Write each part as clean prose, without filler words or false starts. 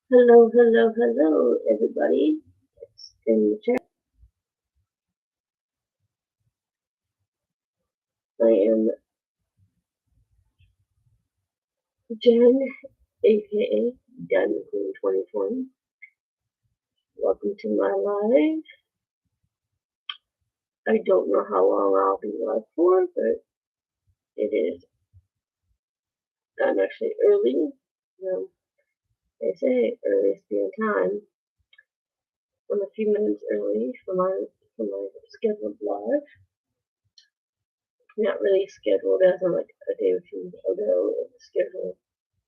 Hello, hello, hello, everybody. It's in the chat. I am Jen, aka Diamond Queen 2020. Welcome to my live. I don't know how long I'll be live for, but it is. I'm actually early. Um, they say earliest being time. I'm a few minutes early for my scheduled live. Not really scheduled as in like a day or two ago. It was scheduled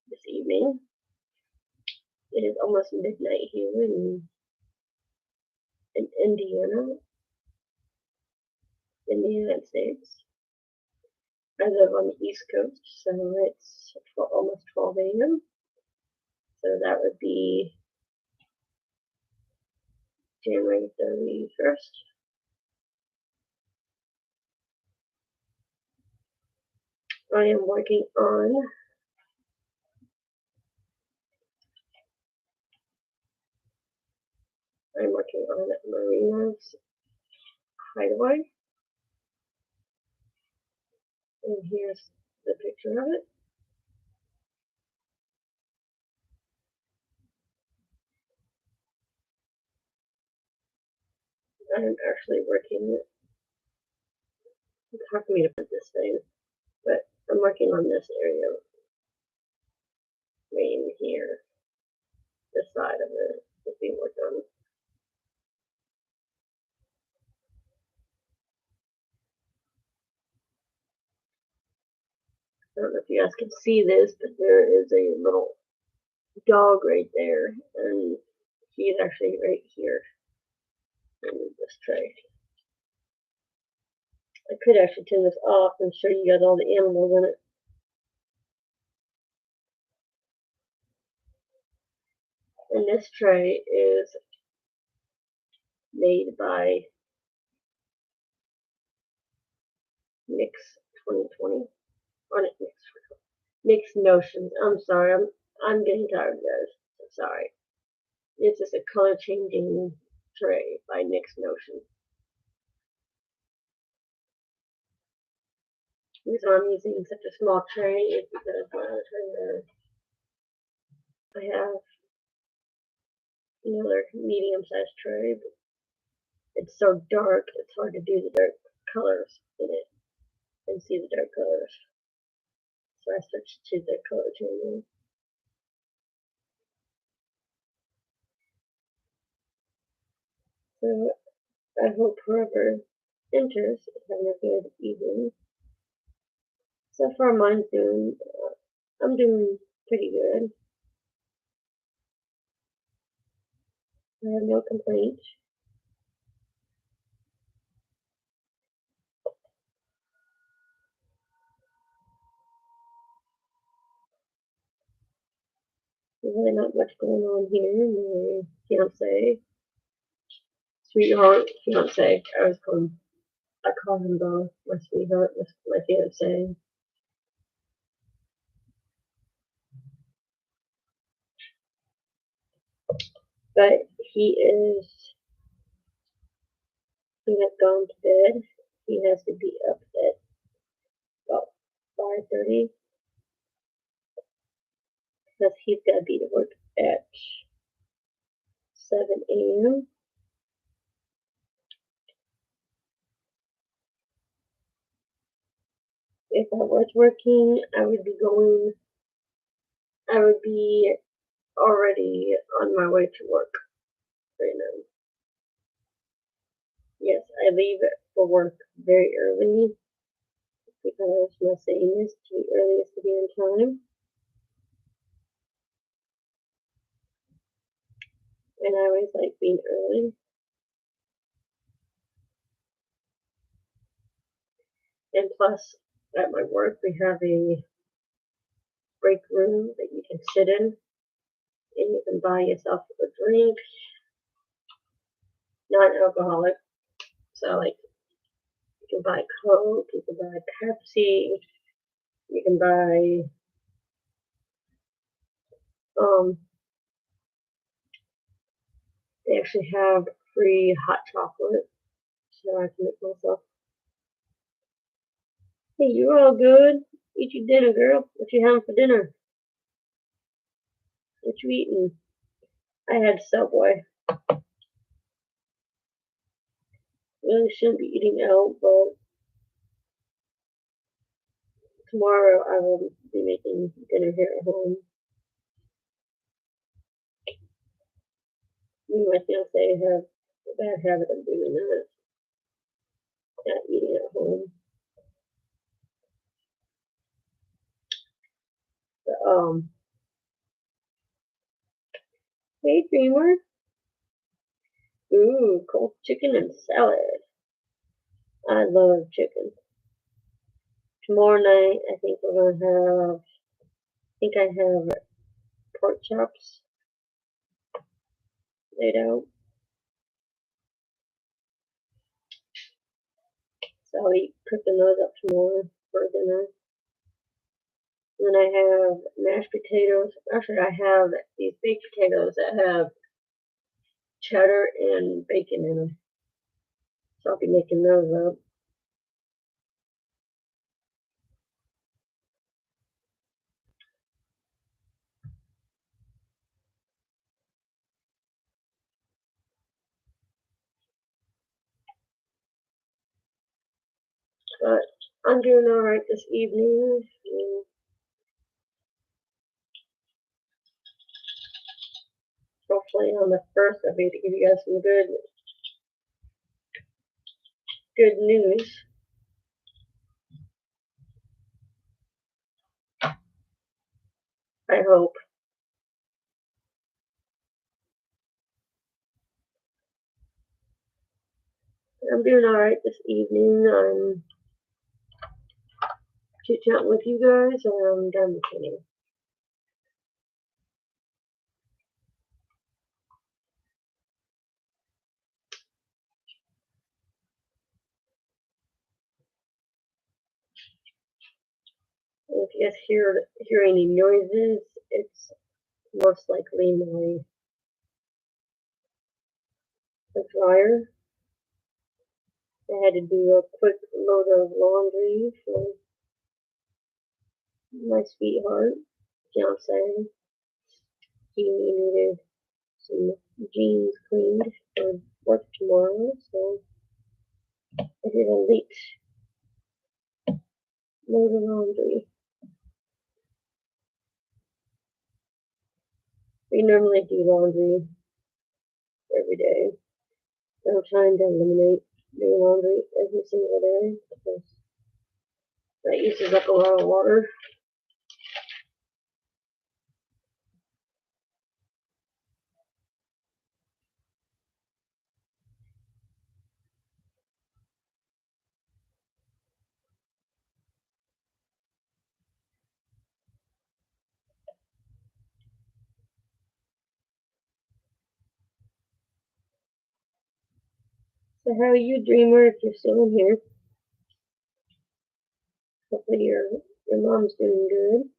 this evening. It is almost midnight here in Indiana, in the United States. I live on the East Coast, so it's almost 12 a.m. So that would be January 31st. I am working on Marina's Hideaway, and here's the picture of it. I'm actually working. It's hard for me to put this thing, but I'm working on this area right in here. This side of it is being worked on. I don't know if you guys can see this, but there is a little dog right there, and he's actually right here in this tray. I could actually turn this off and show you guys all the animals in it. And this tray is made by Mix 2020. Or Mix Notions. I'm sorry, I'm getting tired, guys. I'm sorry. It's just a color changing tray by Mix Notion. The reason I'm using such a small tray is because when I was trying to, I have another medium sized tray, but it's so dark, it's hard to do the dark colors in it and see the dark colors. So I switched to the color changing. So I hope whoever enters is having a good evening. So far, I'm doing pretty good. I have no complaints. There's really not much going on here. My fiance, sweetheart, fiance, I call him both. My sweetheart, my fiance. But he has gone to bed. He has to be up at about 5:30 because he's got to be to work at 7 a.m. If I was working, I would be already on my way to work right now. Yes, I leave for work very early because my saying is to be early is to be on time. And I always like being early. And plus, at my work, we have a break room that you can sit in and you can buy yourself a drink, non-alcoholic. So, like, you can buy Coke, you can buy Pepsi, you can buy They actually have free hot chocolate, so I can make myself. Hey, you're all good. Eat your dinner, girl. What you having for dinner? What you eating? I had Subway. Really shouldn't be eating out, but tomorrow I will be making dinner here at home. Me and my fiance have a bad habit of doing that, not eating at home. But, hey, Dreamer. Ooh, cold chicken and salad. I love chicken. Tomorrow night, I think we're gonna have. I think I have pork chops laid out. So I'll be cooking those up tomorrow for dinner. And then I have mashed potatoes. Actually, I have these baked potatoes that have cheddar and bacon in them. So I'll be making those up. But I'm doing alright this evening. Hopefully on the first I'll be able to give you guys some good news. I hope. I'm doing alright this evening. I'm chit-chatting with you guys and I'm done kidding. If you guys hear any noises, it's most likely my dryer. I had to do a quick load of laundry for my sweetheart, fiance. He needed some jeans cleaned for work tomorrow, so I did a late load of laundry. We normally do laundry every day. I'm trying to eliminate doing laundry every single day because that uses up a lot of water. So how are you, Dreamer, if you're still in here? Hopefully your mom's doing good.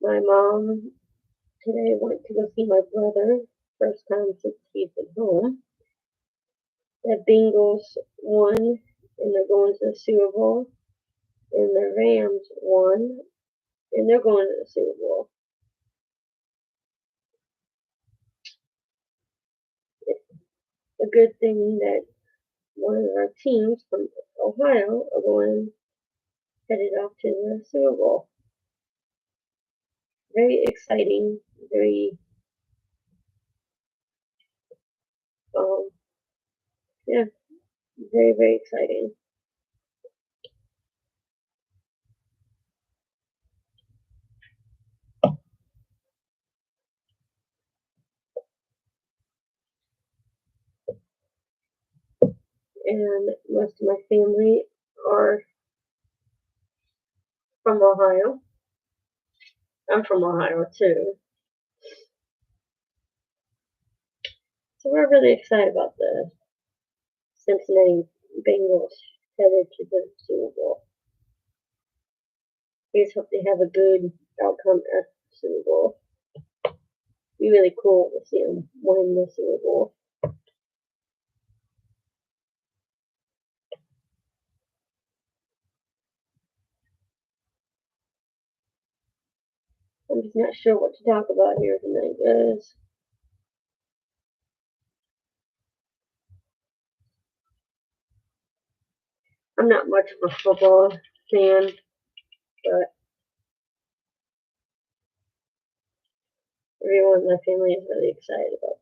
My mom today went to go see my brother. First time since he's been home. The Bengals won, and they're going to the Super Bowl. And the Rams won, and they're going to the Super Bowl. It's a good thing that one of our teams from Ohio are going headed off to the Super Bowl. Very exciting, very yeah, very exciting. And most of my family are from Ohio. I'm from Ohio too. So we're really excited about the Cincinnati Bengals headed to the Super Bowl. We just hope they have a good outcome at the Super Bowl. It'd be really cool to see them win the Super Bowl. I'm just not sure what to talk about here tonight, guys. I'm not much of a football fan, but everyone in my family is really excited about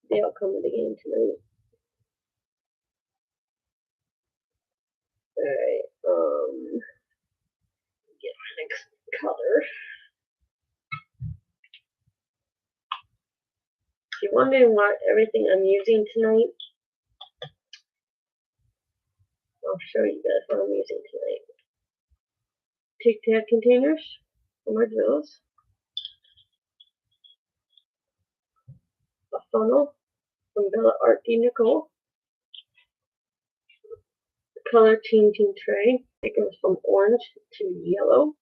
the outcome of the game tonight. Alright, get my next color. If you're wondering what everything I'm using tonight, I'll show you guys what I'm using tonight. Tic Tac containers for my drills. A funnel from Bella Art de Nicole. Color changing tray. It goes from orange to yellow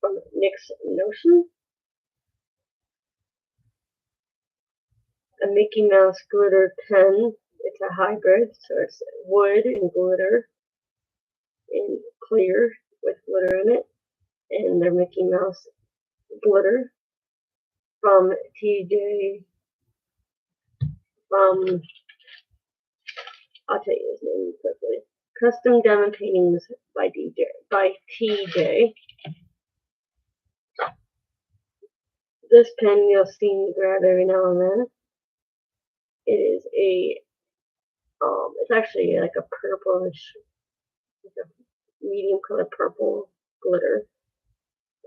from NYX Notion. A Mickey Mouse glitter pen. It's a hybrid, so it's wood and glitter and clear with glitter in it. And they're Mickey Mouse glitter from TJ. I'll tell you his name quickly. Custom Diamond Paintings by TJ. This pen you'll see me grab every now and then. It is it's actually like a purplish, like a medium color purple glitter.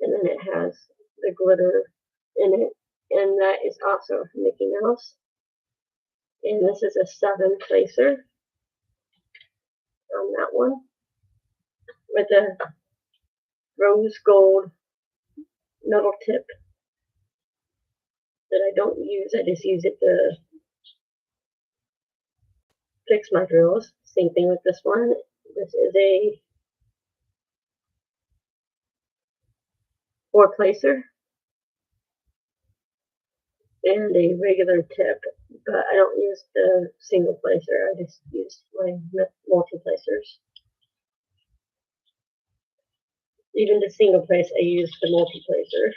And then it has the glitter in it. And that is also Mickey Mouse. And this is a 7 placer on that one. With a rose gold metal tip that I don't use. I just use it to fix my drills. Same thing with this one. This is a 4 placer and a regular tip, but I don't use the single placer. I just use my multi placers. Even the single place, I use the multi placer.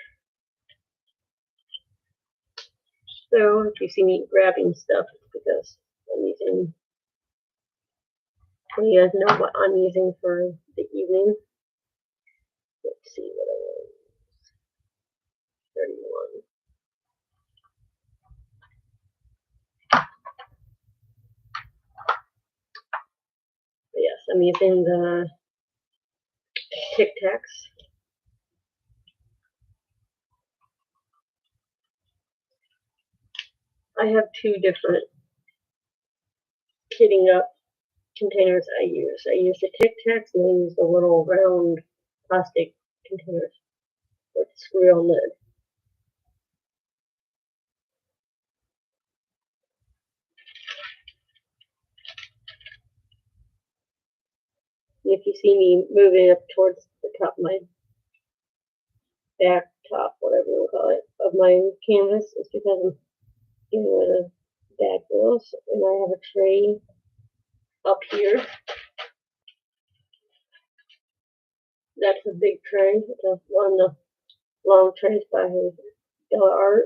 So if you see me grabbing stuff, it's because I'm using. So you guys know what I'm using for the evening. Let's see what I want. 31. But yes, I'm using the Tic Tacs. I have 2 different kitting up containers I use. I use the Tic Tacs and I use the little round plastic containers with the screw-on lid. And if you see me moving up towards the top of my back top, whatever you call it, of my canvas, it's because I'm dealing with a bag wheels, and I have a tray up here. That's a big tray. It's one of the long trays by Bella Art.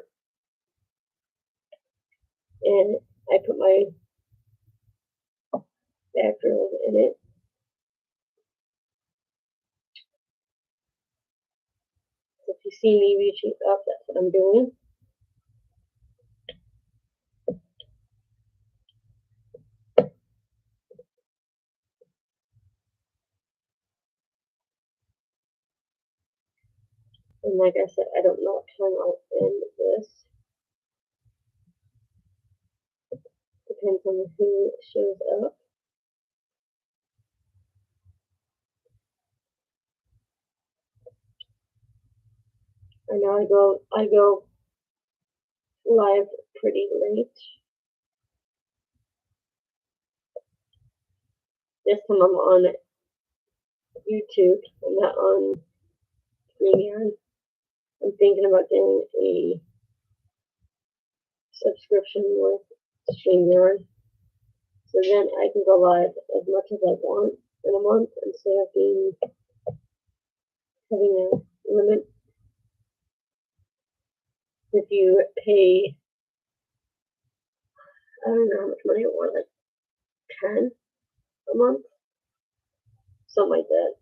And I put my back drills in it. So if you see me reaching up, that's what I'm doing. And like I said, I don't know what time I'll end this. Depends on who shows up. I know I go live pretty late. this time I'm on YouTube. I'm not on StreamYard. I'm thinking about getting a subscription with StreamYard. So then I can go live as much as I want in a month instead of having a limit. If you pay, I don't know how much money it was, like 10 a month, something like that.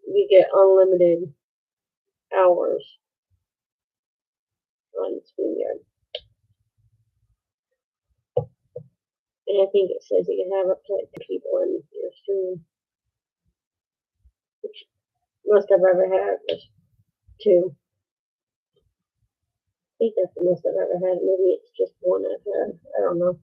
You get unlimited hours on StreamYard. And I think it says you can have up to like 2 people in your stream, which most I've ever had was 2. I think that's the most I've ever had. Maybe it's just 1 I've had. I don't know.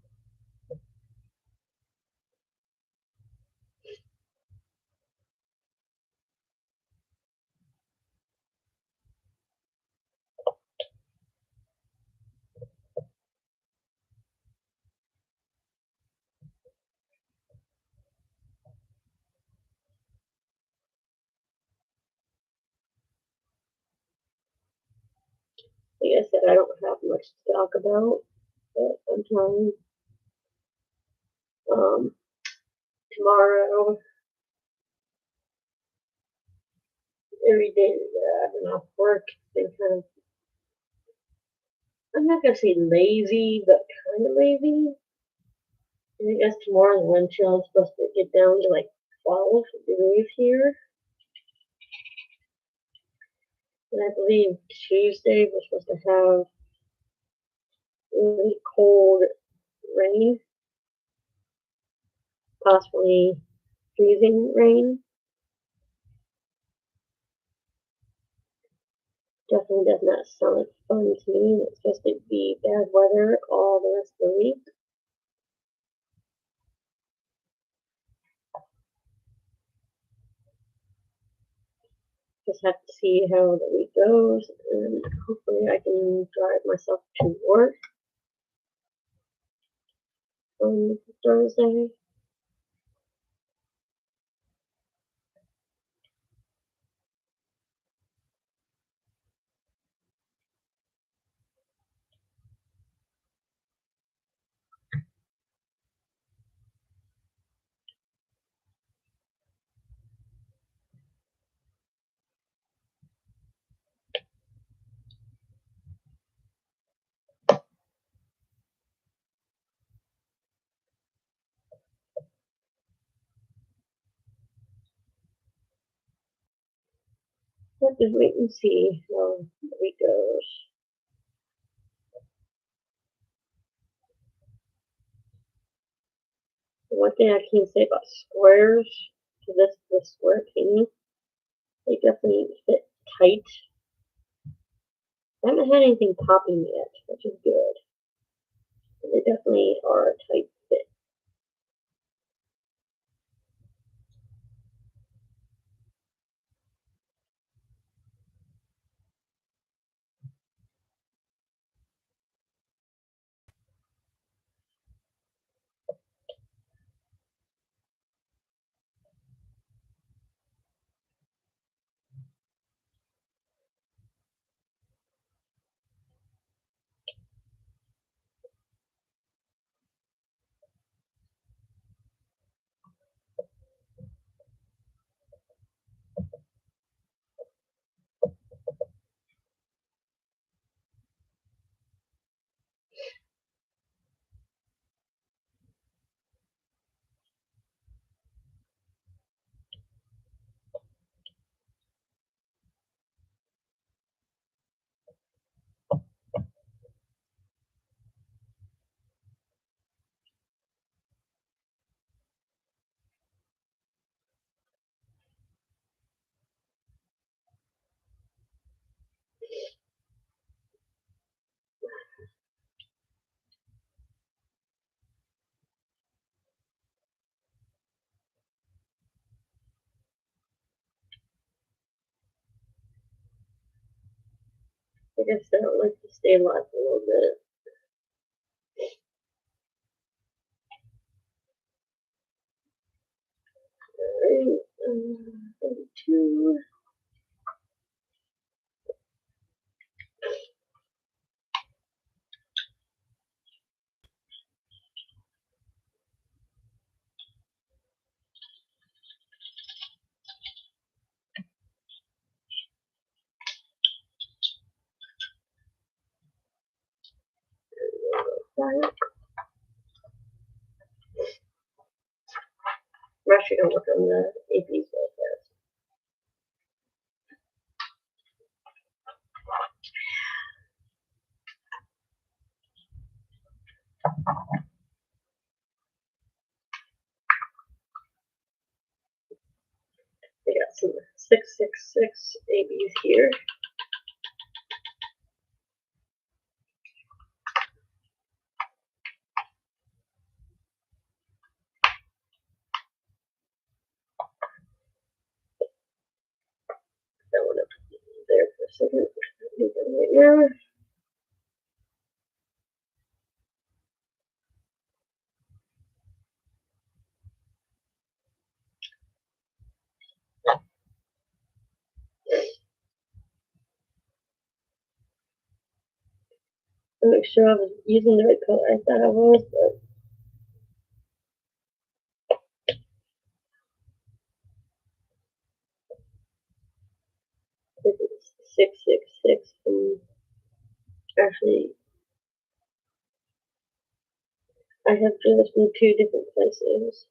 Like I said, I don't have much to talk about, but I'm trying. Tomorrow, every day that I've been off work, it's been kind of, I'm not gonna say lazy, but kind of lazy. And I guess tomorrow the wind chill is supposed to get down to like 12 degrees here. And I believe Tuesday we're supposed to have really cold rain, possibly freezing rain. Definitely does not sound like fun to me. It's supposed to be bad weather all the rest of the week. Just have to see how the week goes, and hopefully I can drive myself to work on Thursday. Let's just wait and see how the week goes. One thing I can say about squares, so this the square painting, they definitely fit tight. I haven't had anything popping yet, which is good. They definitely are a tight fit. I guess I would like to stay alive a little bit. Alright, 32. I'm actually gonna look on the APs real fast. We got some 666 ABs here. That one up there for a second. Right now. To make sure I was using the right color. I thought I was, but this is 666 and actually I have jewels from 2 different places.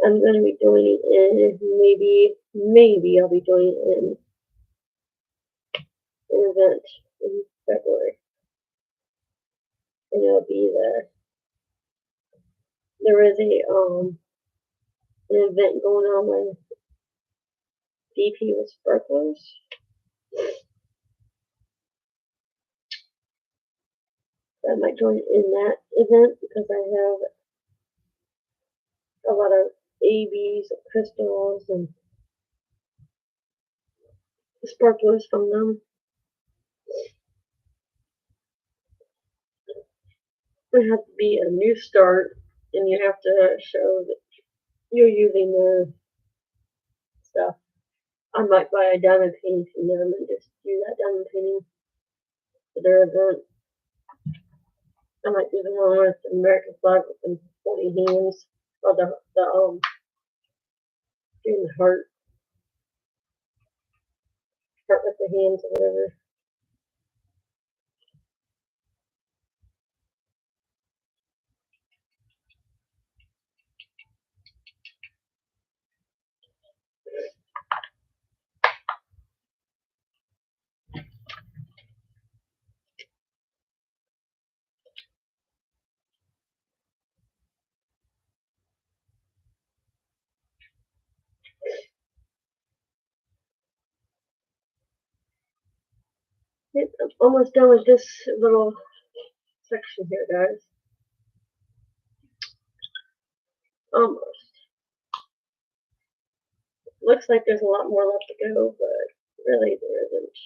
I'm going to be doing it in, maybe I'll be doing it in an event in February. And it'll be there is an event going on with DP with sparklers. I might join in that event because I have a lot of ABs, crystals, and sparklers from them. It has to be a new start, and you have to show that you're using the stuff. I might buy a diamond painting from them and just do that diamond painting for their event. I might do the one with the American flag with the 40 hands, or the doing the heart with the hands or whatever. I'm almost done with this little section here, guys. Almost. Looks like there's a lot more left to go, but really there isn't.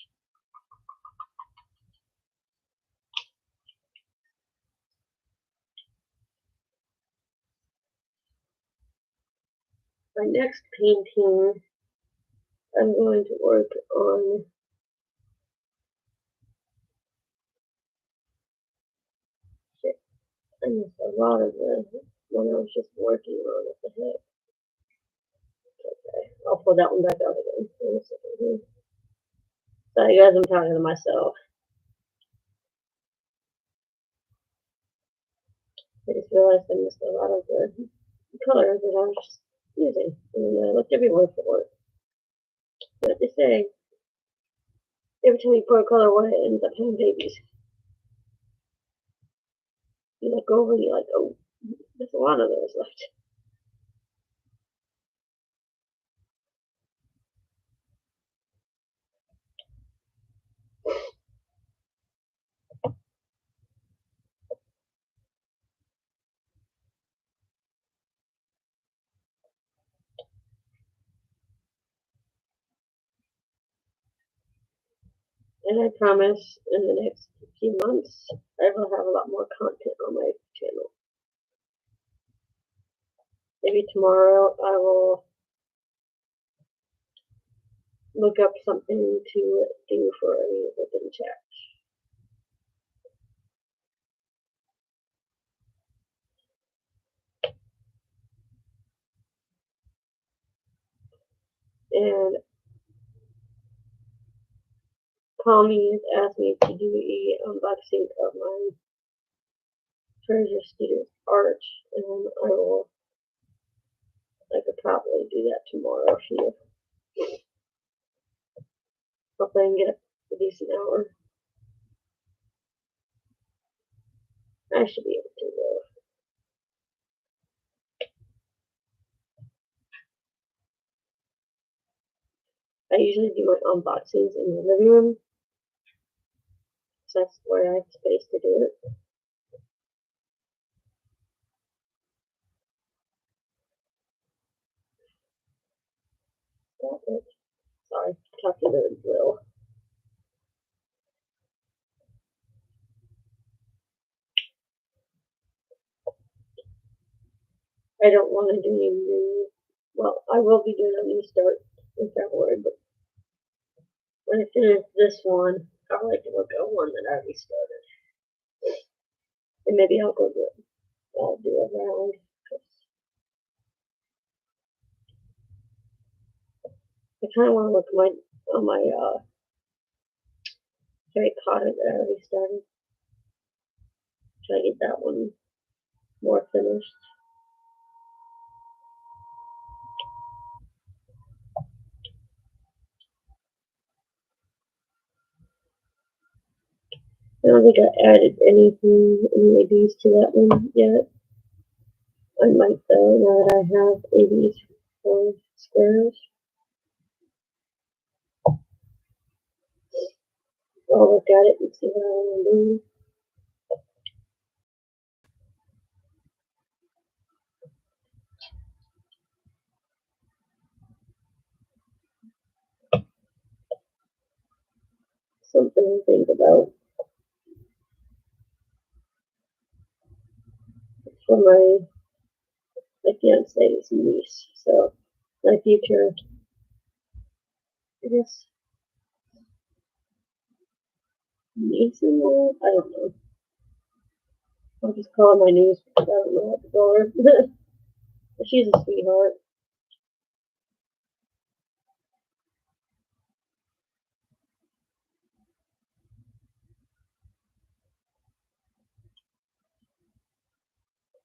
My next painting, I'm going to work on I missed a lot of the one I was just working on. What the heck? Okay, I'll pull that one back out again. Sorry guys, I'm talking to myself. I just realized I missed a lot of the colors that I was using. And I looked everywhere for it. But they say every time you pour a color away, it ends up having babies. You look over and you're like, oh, there's a lot of those left. And I promise in the next few months I will have a lot more content on my channel. Maybe tomorrow I will look up something to do for a open chat. And Tommy has asked me to do a unboxing of my Treasure Student art, and I could probably do that tomorrow if you hopefully I can get a decent hour. I should be able to though. I usually do my unboxings in the living room, so that's where I have space to do it. Stop it. Sorry, calculator drill. I don't want to do any new. Well, I will be doing a new start in February, but when I finish this one, I would like to look at one that I already started, and maybe I'll go do it. I'll do a round. I kind of want to look at my Harry Potter that I already started. Try to get that one more finished. I don't think I added any ABs to that one yet. I might though, now that I have ABs for squares. I'll look at it and see what I want to do. Something to think about. It's for my fiance's niece, so my future, I guess, niece-in-law? I don't know. I'll just call her my niece because I don't know what to call her. But she's a sweetheart.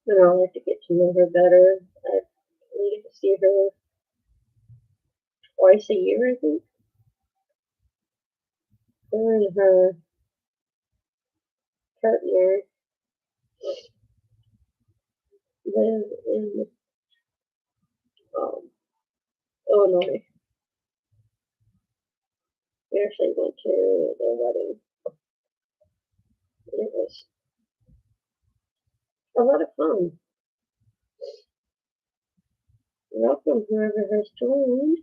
And I'd like to get to know her better. I get to see her twice a year, I think. Her and her partner live in um, Illinois. We actually went to their wedding. It was a lot of fun. Welcome, whoever has joined.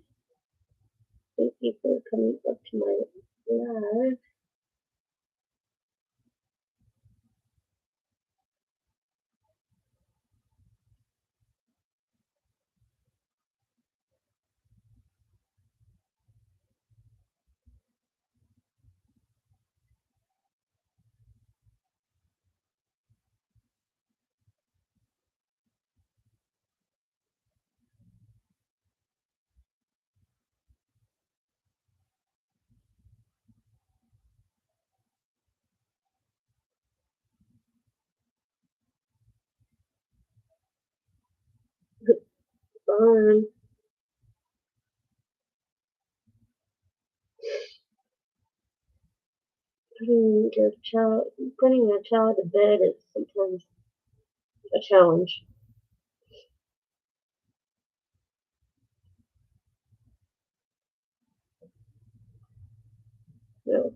Thank you for coming up to my live. Fun. Putting a child to bed is sometimes a challenge. You know,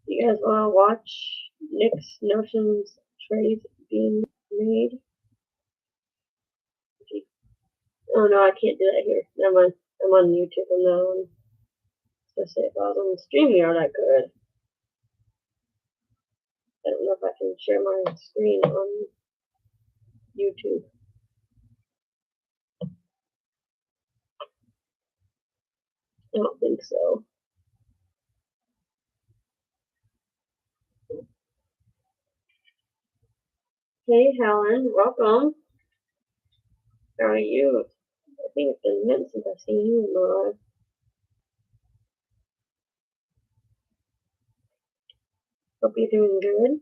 you guys want to watch Nick's Notions trays being made? Oh no, I can't do that here. I'm on YouTube and now. So say if I was on the StreamYard, I could. I don't know if I can share my screen on YouTube. I don't think so. Hey Helen, welcome. How are you? I think it's been a minute since I've seen you in my life. Hope you're doing good.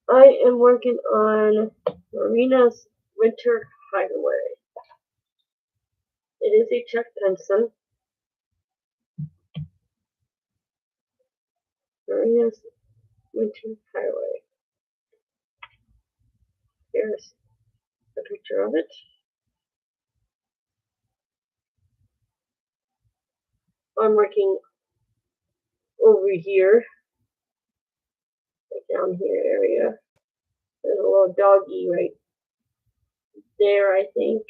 I am working on Marina's Winter Hideaway. It is a Chuck Benson. Marina's Winter Hideaway. Here's a picture of it. I'm working over here, like down here area. There's a little doggy right there, I think.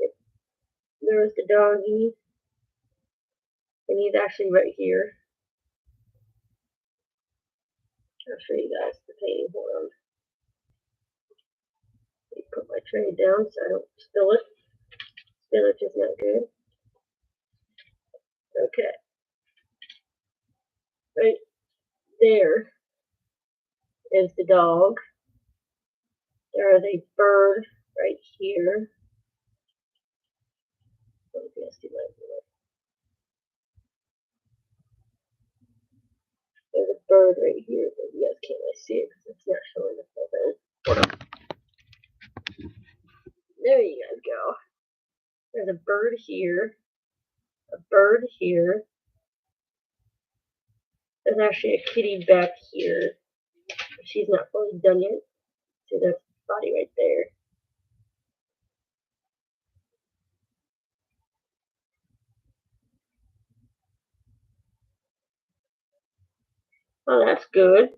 Yep. There's the doggy, and he's actually right here. I'll show you guys the painting for him. Put my tray down so I don't spill it. Spillage is not good. Okay. Right there is the dog. There is a bird right here. There's a bird right here, but you guys can't really see it because it's not showing the full thing. Hold on. There you guys go. There's a bird here. A bird here. There's actually a kitty back here. She's not fully done yet. See, that's the body right there. Oh, that's good.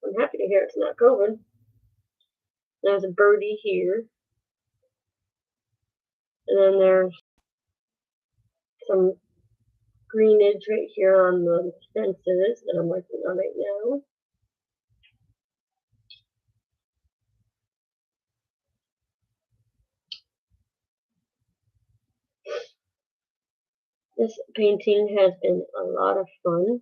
I'm happy to hear it's not COVID. There's a birdie here. And then there's some greenage right here on the fences that I'm working on right now. This painting has been a lot of fun.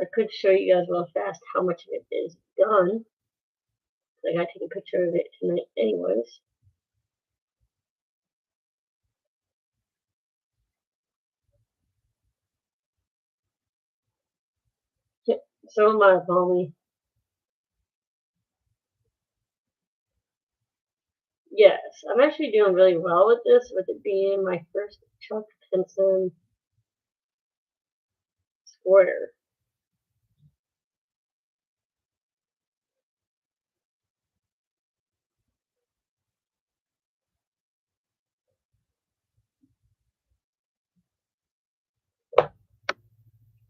I could show you guys real fast how much of it is done. I gotta take a picture of it tonight anyways. So am I, Mommy. Yes, I'm actually doing really well with this, with it being my first Chuck Benson square.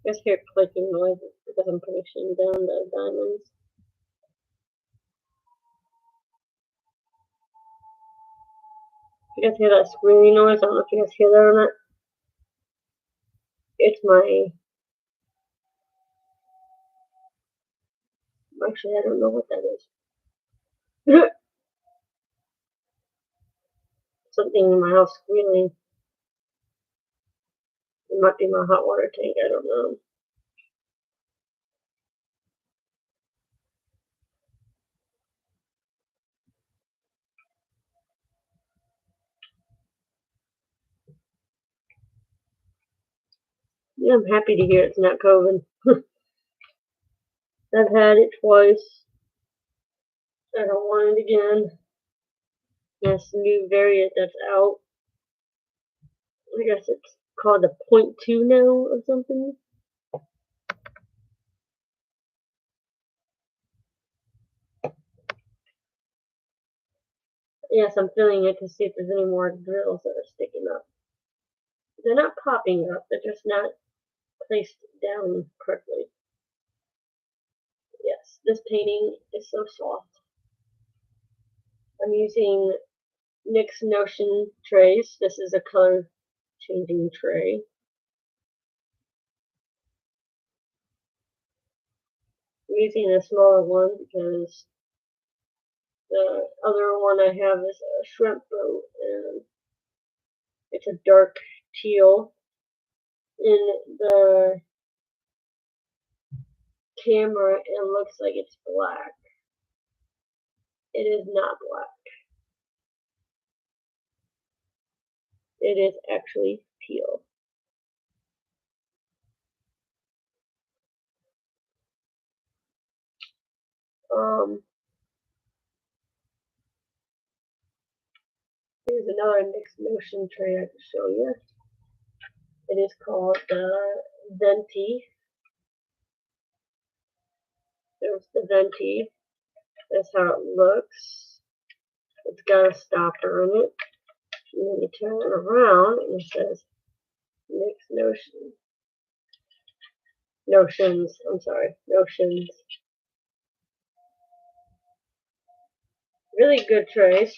Just hear clicking noises because I'm pushing down the diamonds. You guys hear that squealing noise? I don't know if you guys hear that or not. It's my... Actually, I don't know what that is. Something in my house squealing. It might be my hot water tank, I don't know. Yeah, I'm happy to hear it's not COVID. I've had it twice. I don't want it again. This new variant that's out. I guess it's called the 0.2 now or something. Yes, I'm feeling it to see if there's any more drills that are sticking up. They're not popping up, they're just not placed down correctly. Yes, this painting is so soft. I'm using NYX Notion trays. This is a color changing tray. I'm using a smaller one because the other one I have is a shrimp boat, and it's a dark teal. In the camera, it looks like it's black. It is not black. It is actually teal. Here's another NYX Notion tray I can show you. It is called the Venti. There's the Venti. That's how it looks. It's got a stopper in it. And then you turn it around and it says NYX Notion. Notions. I'm sorry. Notions. Really good trays.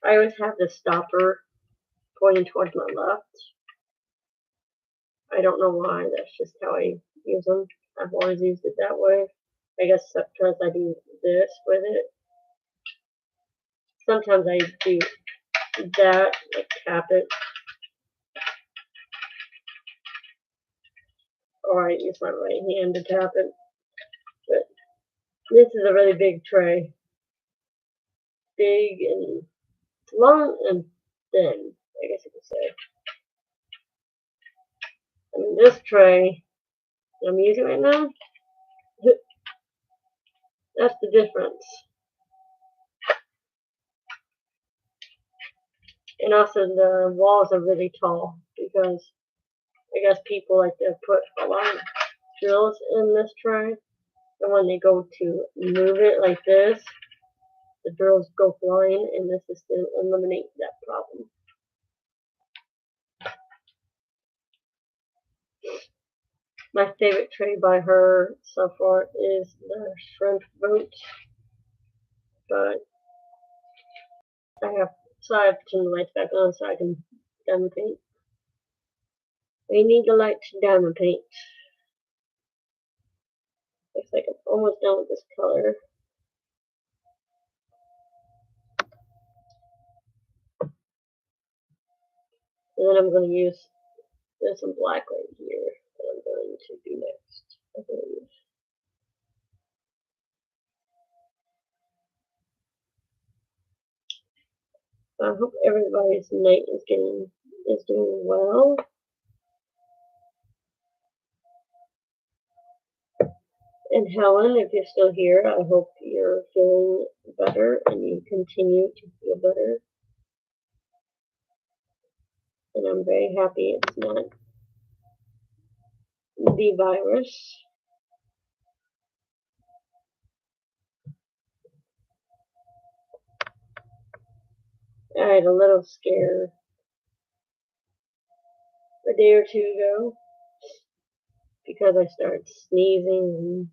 I always have the stopper pointing towards my left. I don't know why. That's just how I use them. I've always used it that way. I guess because I do this with it. Sometimes I do that, like tap it. Or I use my right hand to tap it. But this is a really big tray. Big and long and thin, I guess you could say. I mean, this tray I'm using right now, that's the difference. And also the walls are really tall because I guess people like to put a lot of drills in this tray. And when they go to move it like this, the drills go flying, and this is to eliminate that problem. My favorite tray by her so far is the shrimp boat, but I have to turn the lights back on so I can diamond paint. We need the lights to diamond paint. Looks like I'm almost done with this color. And then I'm going to use, there's some black right here that I'm going to do next, I believe. I hope everybody's night is doing well. And Helen, if you're still here, I hope you're feeling better and you continue to feel better. And I'm very happy it's not the virus. I had a little scare a day or two ago because I started sneezing and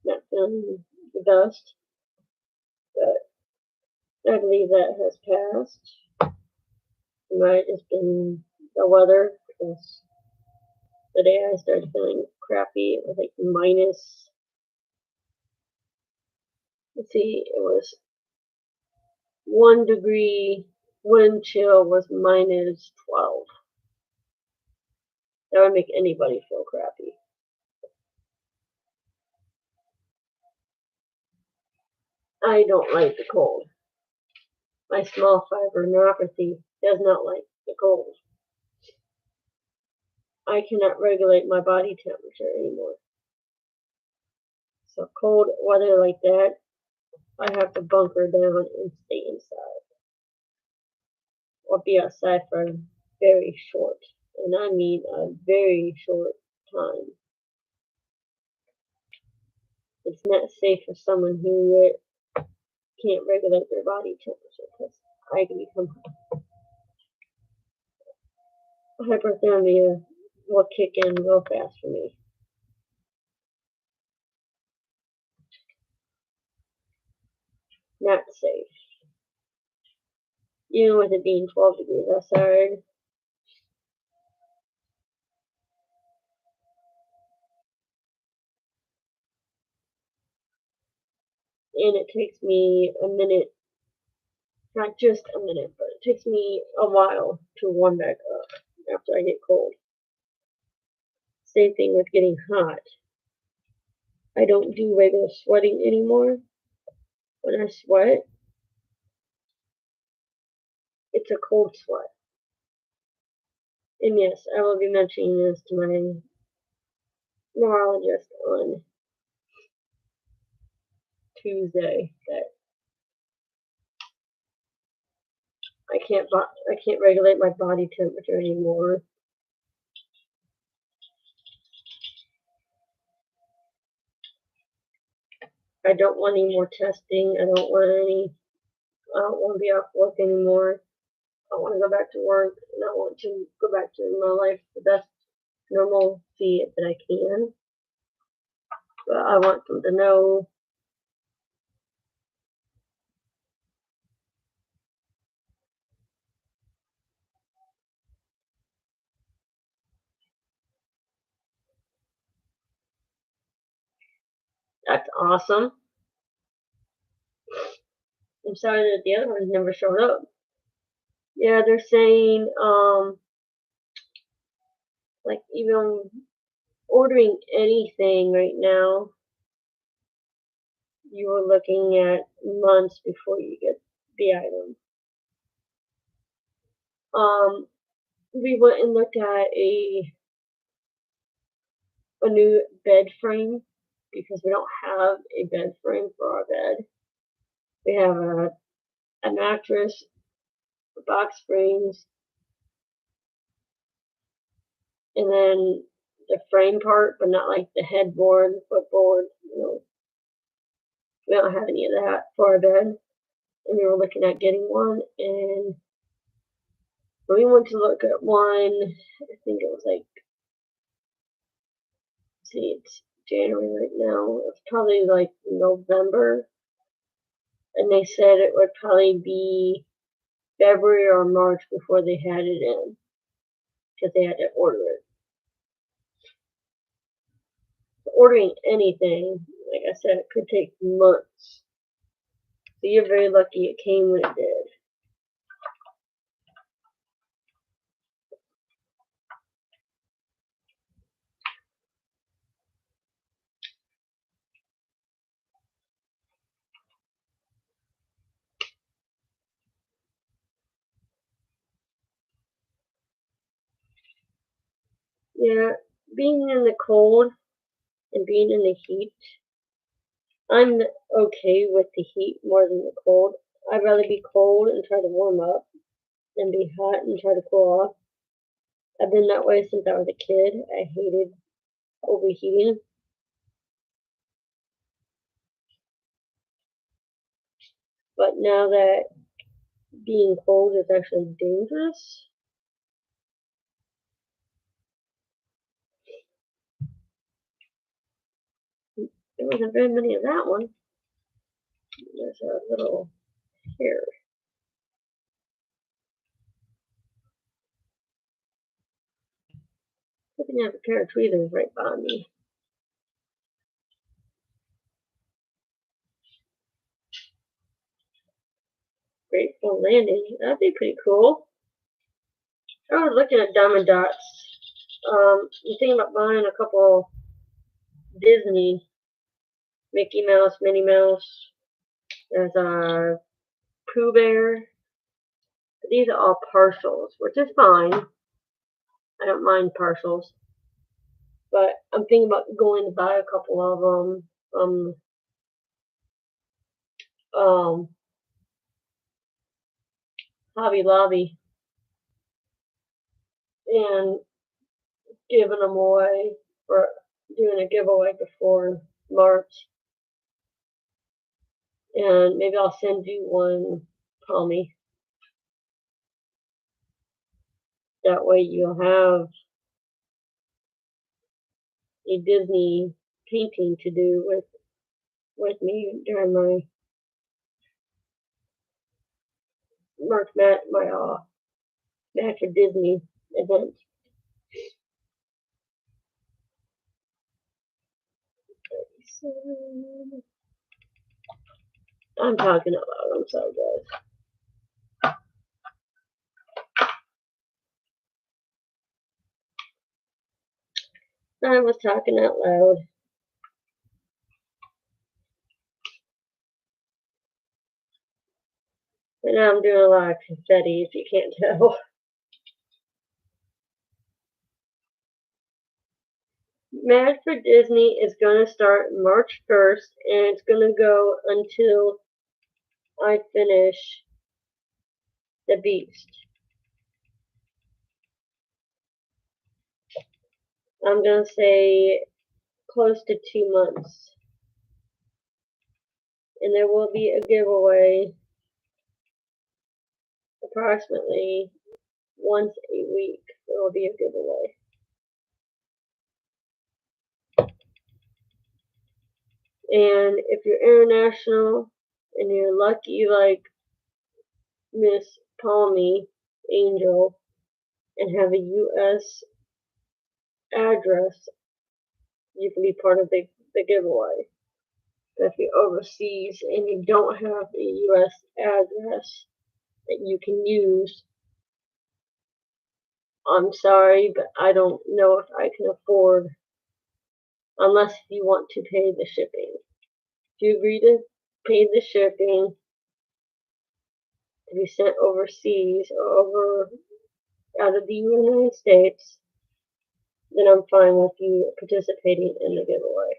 not feeling the best. But I believe that has passed. It might have just been the weather because the day I started feeling crappy, it was like minus, let's see, it was 1 degree, wind chill was minus 12. That would make anybody feel crappy. I don't like the cold. My small fiber neuropathy does not like the cold. I cannot regulate my body temperature anymore. So cold weather like that, I have to bunker down and stay inside. Or be outside for a very short, and I mean a very short time. It's not safe for someone who can't regulate their body temperature because I can become hyperthermia will kick in real fast for me. Not safe. Even with it being 12 degrees outside. And it takes me a minute, not just a minute, but it takes me a while to warm back up after I get cold. Same thing with getting hot. I don't do regular sweating anymore. When I sweat, it's a cold sweat. And yes, I will be mentioning this to my neurologist on Tuesday that I can't regulate my body temperature anymore. I don't want any more testing. I don't want to be off work anymore. I want to go back to work, and I want to go back to my life the best normalcy that I can. But I want them to know that's awesome. I'm sorry that the other ones never showed up. Yeah, they're saying, like even ordering anything right now, you are looking at months before you get the item. We went and looked at a new bed frame because we don't have a bed frame for our bed. We have a mattress, box springs, and then the frame part, but not like the headboard, footboard. We don't have any of that for our bed. And we were looking at getting one, and we went to look at one. I think it was like, see, it's January right now. It's probably like November, and they said it would probably be February or March before they had it in, because they had to order it. Ordering anything, like I said, it could take months. So you're very lucky it came when it did. Yeah, being in the cold and being in the heat, I'm okay with the heat more than the cold. I'd rather be cold and try to warm up than be hot and try to cool off. I've been that way since I was a kid. I hated overheating. But now that being cold is actually dangerous, there wasn't very many of that one. There's a little here. I think I have a pair of tweezers right by me. Grateful Landing. That'd be pretty cool. I was looking at Diamond Dots. I'm thinking about buying a couple Disney, Mickey Mouse, Minnie Mouse. There's a Pooh Bear. These are all partials, which is fine. I don't mind partials. But I'm thinking about going to buy a couple of them from Hobby Lobby and giving them away for doing a giveaway before March. And maybe I'll send you one, Tommy. That way you'll have a Disney painting to do with me during my Match of Disney event. I'm talking out loud. I'm sorry, guys. I was talking out loud. And now I'm doing a lot of confetti, if you can't tell. Mad for Disney is going to start March 1st, and it's going to go until I finish The Beast. I'm going to say close to 2 months. And there will be a giveaway approximately once a week. There will be a giveaway. And if you're international and you're lucky like Miss Palmy Angel and have a U.S. address, you can be part of the giveaway. But if you're overseas and you don't have a U.S. address that you can use, I'm sorry, but I don't know if I can afford, unless you want to pay the shipping. If you agree to pay the shipping to be sent overseas or over out of the United States, then I'm fine with you participating in the giveaway.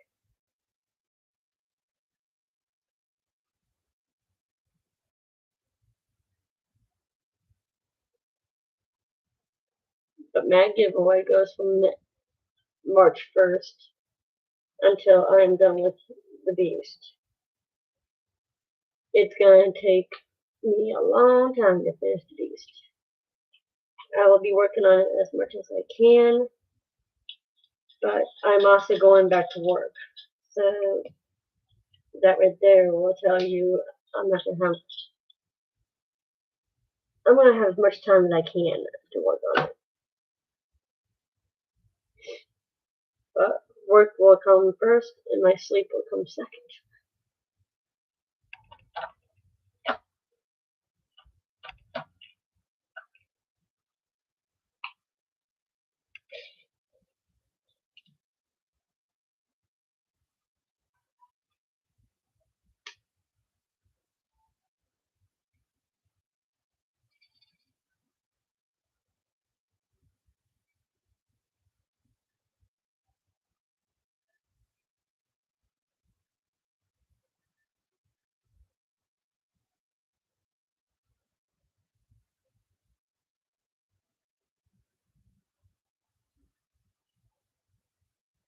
But my giveaway goes from March 1st until I'm done with The Beast. It's going to take me a long time to finish The Beast. I will be working on it as much as I can, but I'm also going back to work. So that right there will tell you I'm going to have as much time as I can to work on it. But work will come first and my sleep will come second.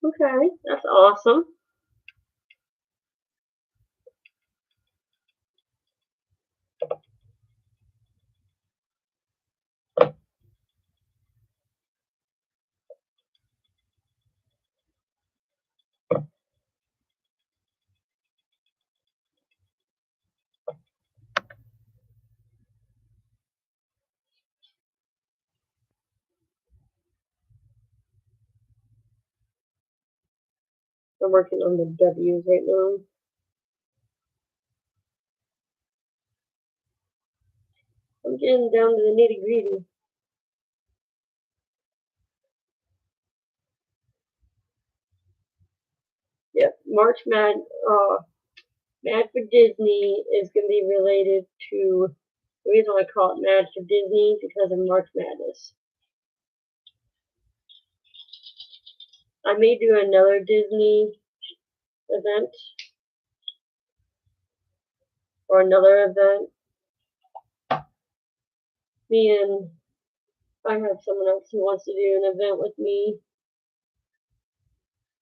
Okay, that's awesome. I'm working on the W's right now. I'm getting down to the nitty gritty. Yep, March Mad for Disney is going to be related to the reason I call it Mad for Disney because of March Madness. I may do another Disney event or another event. Me and I have someone else who wants to do an event with me,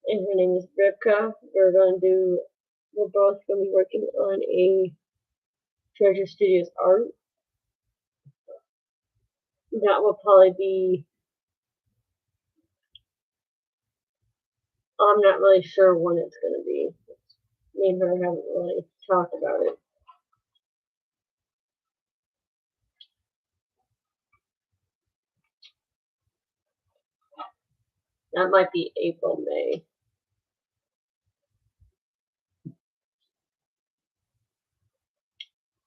and her name is Rivka. We're going to do we're both going to be working on a Treasure Studios art. That will probably be, I'm not really sure when it's going to be. Me and her haven't really talked about it. That might be April, May.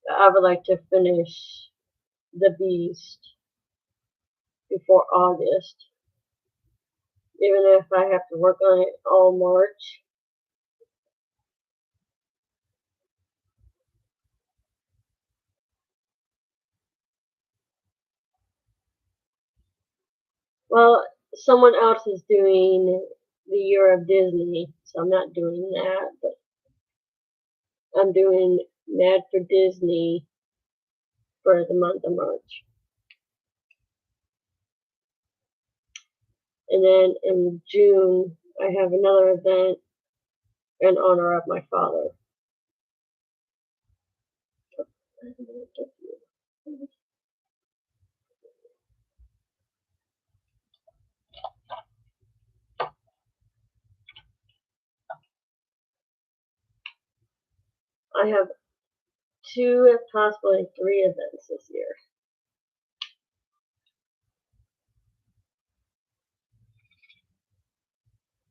I would like to finish The Beast before August. Even if I have to work on it all March. Well, someone else is doing the Year of Disney, so I'm not doing that, but I'm doing Mad for Disney for the month of March. And then in June, I have another event in honor of my father. I have 2, possibly 3 events this year.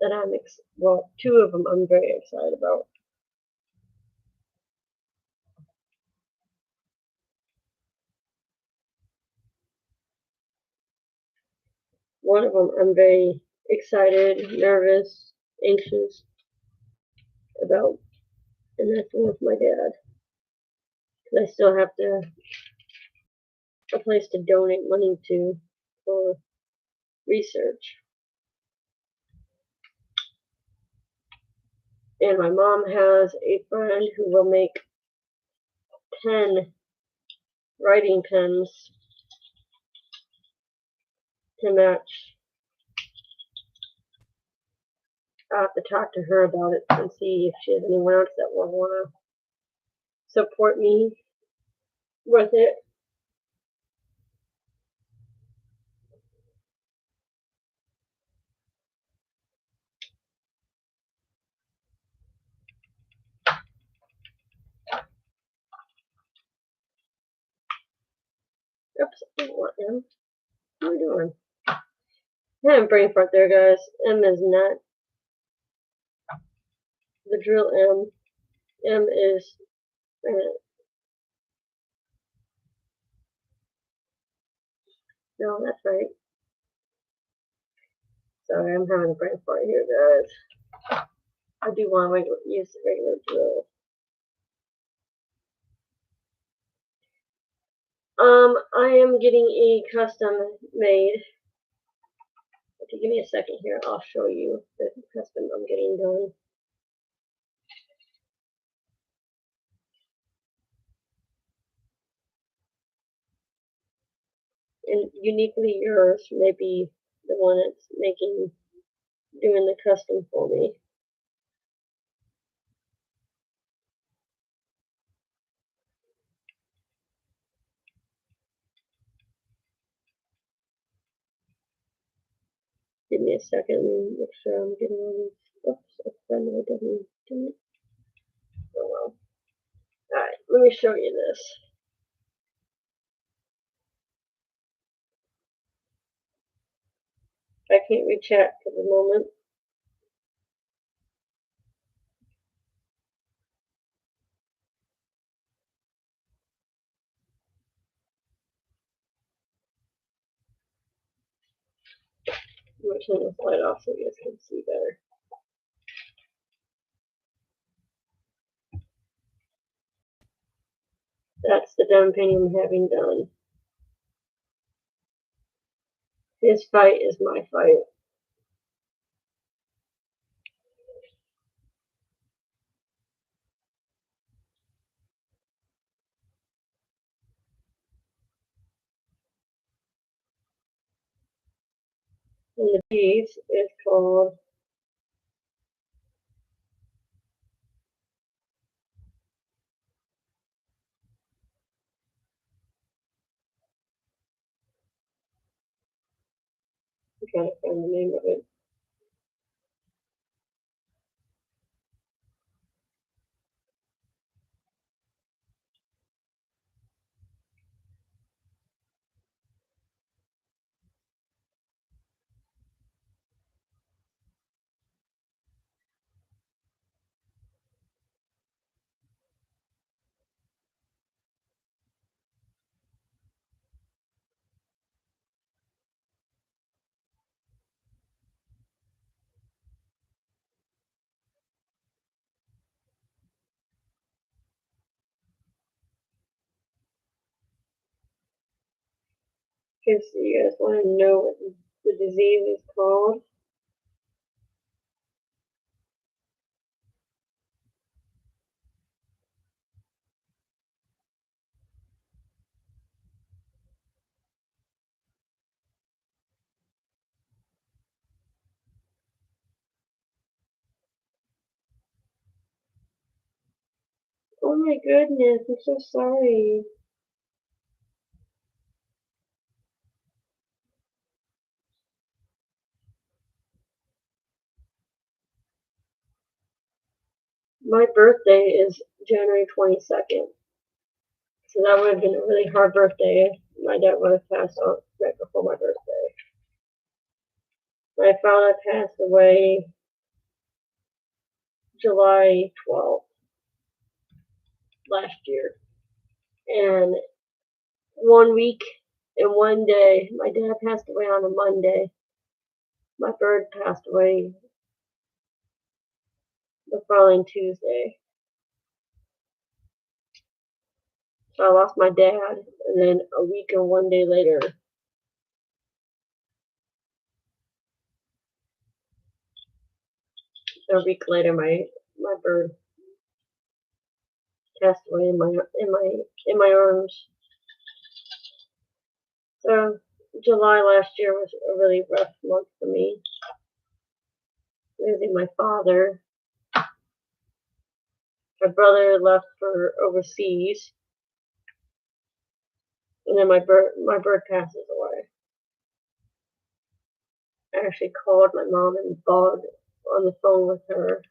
That well, 2 of them I'm very excited about. One of them I'm very excited, nervous, anxious about, and that's one with my dad. Because I still have a place to donate money to for research. And my mom has a friend who will make writing pens to match. I'll have to talk to her about it and see if she has anyone else that will want to support me with it. Oops, I don't want M. What are we doing? I have brain fart there, guys. M is not the drill M. M is. No, that's right. Sorry, I'm having a brain fart here, guys. I do want to use the regular drill. I am getting a custom made. If you give me a second here, I'll show you the custom I'm getting done. And uniquely yours may be the one that's doing the custom for me. Give me a second and make sure I'm getting all these. Oops, I definitely didn't do it. Oh well. Alright, let me show you this. I can't read chat for the moment. I'm going to turn this light off so you guys can see better. That's the done painting I'm having done. His fight is my fight. And the piece is called I'm trying to find the name of it. Okay, so you guys want to know what the disease is called? Oh my goodness, I'm so sorry. My birthday is January 22nd. So that would have been a really hard birthday. My dad would have passed on right before my birthday. My father passed away July 12th last year. And 1 week and 1 day, my dad passed away on a Monday. My bird passed away the following Tuesday. So I lost my dad, and then a week and 1 day later, my bird passed away in my arms. So July last year was a really rough month for me. Losing my father. My brother left for overseas, and then my bird passes away. I actually called my mom and bawled on the phone with her.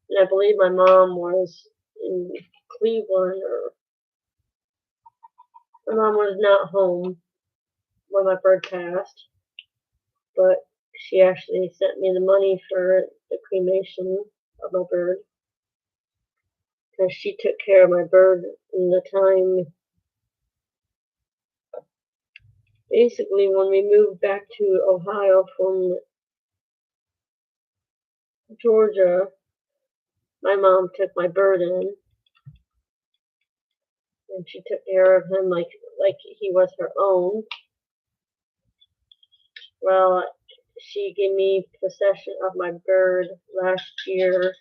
And I believe my mom was in Cleveland, or my mom was not home when my bird passed, but she actually sent me the money for the cremation of my bird, because she took care of my bird in the time. Basically, when we moved back to Ohio from Georgia, my mom took my bird in, and she took care of him like he was her own. Well, she gave me possession of my bird last year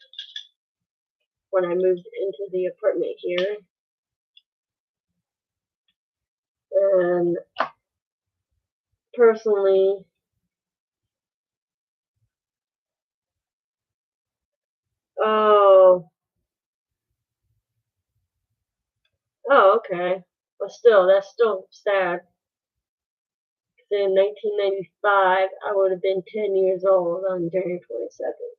when I moved into the apartment here. And personally, oh, okay. But still, that's still sad. 'Cause in 1995, I would have been 10 years old on January 22nd.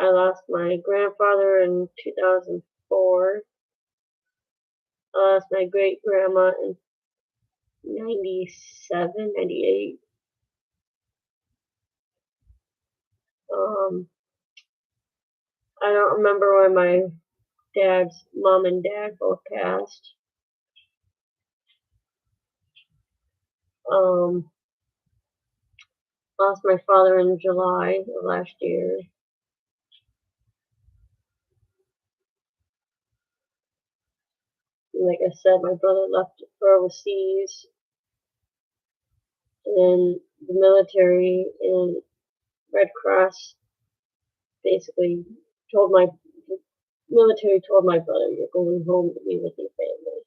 I lost my grandfather in 2004. I lost my great grandma in 97, 98. I don't remember when my dad's mom and dad both passed. Um, Lost my father in July of last year. And like I said, my brother left for overseas, and the military and Red Cross basically told my military told my brother, "You're going home to be with your family."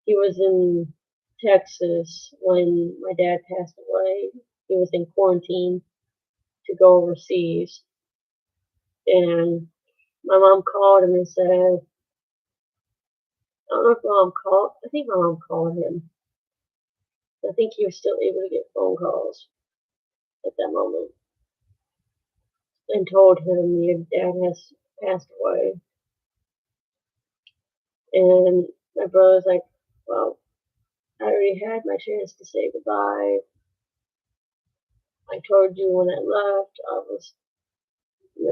He was in Texas when my dad passed away. He was in quarantine. to go overseas. And my mom called him and said, I don't know if mom called, I think my mom called him. I think he was still able to get phone calls at that moment and told him your dad has passed away. And my brother's like, well, I already had my chance to say goodbye. I told you when I left, I was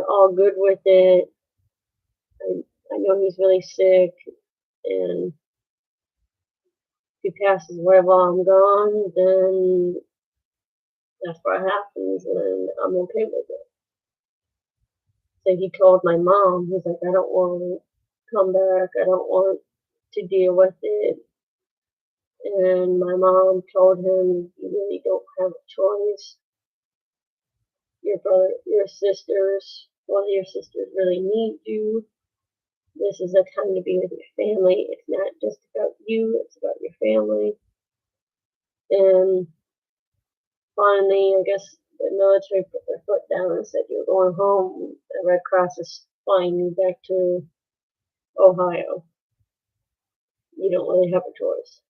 all good with it. I know he's really sick, and if he passes away while I'm gone, then that's what happens, and I'm okay with it. So he told my mom, he's like, I don't want to come back. I don't want to deal with it. And my mom told him, you really don't have a choice. Your brother, your sisters, one of your sisters really need you. This is a time to be with your family. It's not just about you, it's about your family. And finally, I guess the military put their foot down and said, you're going home. The Red Cross is flying you back to Ohio. You don't really have a choice.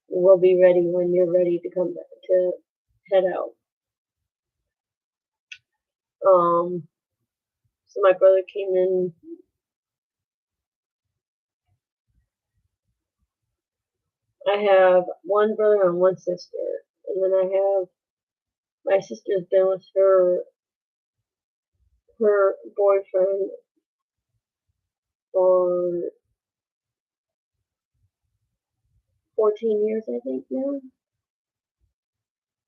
We'll be ready when you're ready to come back to head out. So my brother came in. I have one brother and one sister, and then I have my sister's been with her boyfriend for 14 years, I think now.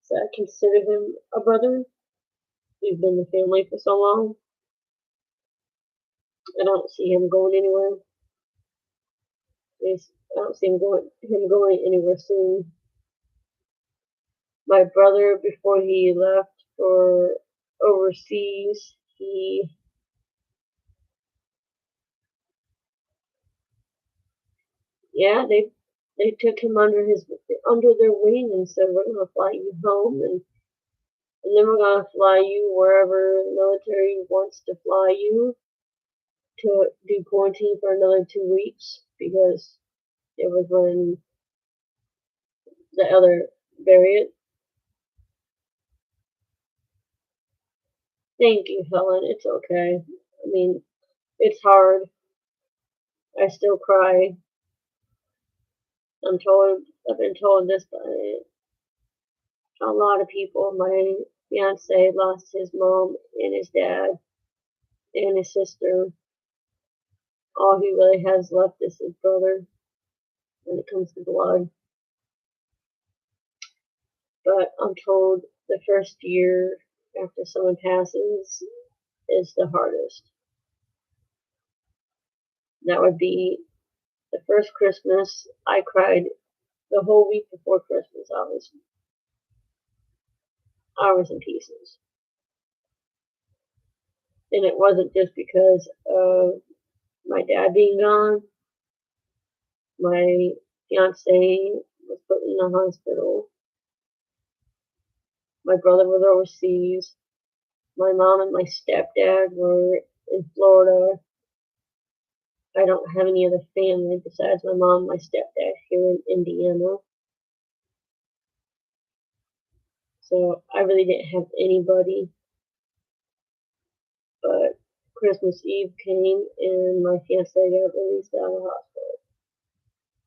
So I consider him a brother. We've been the family for so long. I don't see him going anywhere. I don't see him going anywhere soon. My brother, before he left for overseas, they took him under their wing and said, we're gonna fly you home, and then we're gonna fly you wherever the military wants to fly you to do quarantine for another 2 weeks, because it was when the other variant. Thank you, Helen. It's okay. I mean, it's hard. I still cry. I've been told this by a lot of people. My fiance lost his mom and his dad and his sister. All he really has left is his brother when it comes to blood. But I'm told the first year after someone passes is the hardest. That would be the first Christmas. I cried the whole week before Christmas. I was in pieces. And it wasn't just because of my dad being gone. My fiance was put in the hospital. My brother was overseas. My mom and my stepdad were in Florida. I don't have any other family besides my mom and my stepdad here in Indiana. So I really didn't have anybody. But Christmas Eve came and my fiance got released out of the hospital.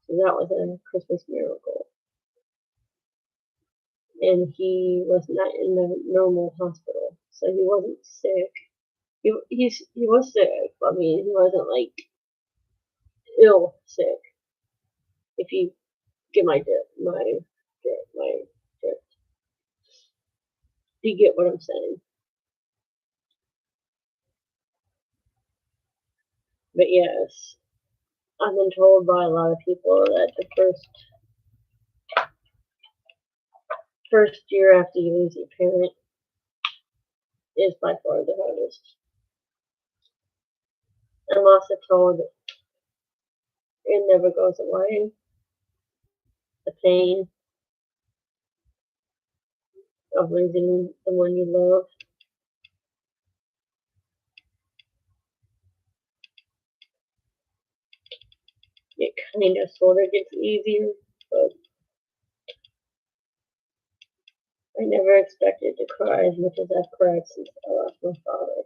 So that was a Christmas miracle. And he was not in the normal hospital, so he wasn't sick. He was sick. I mean, he wasn't like ill sick. If you get my drift, you get what I'm saying. But yes, I've been told by a lot of people that the first year after you lose your parent is by far the hardest. I'm also told it never goes away. The pain. of losing the one you love. It kind of sort of gets easier, but I never expected to cry as much as I've cried since I lost my father.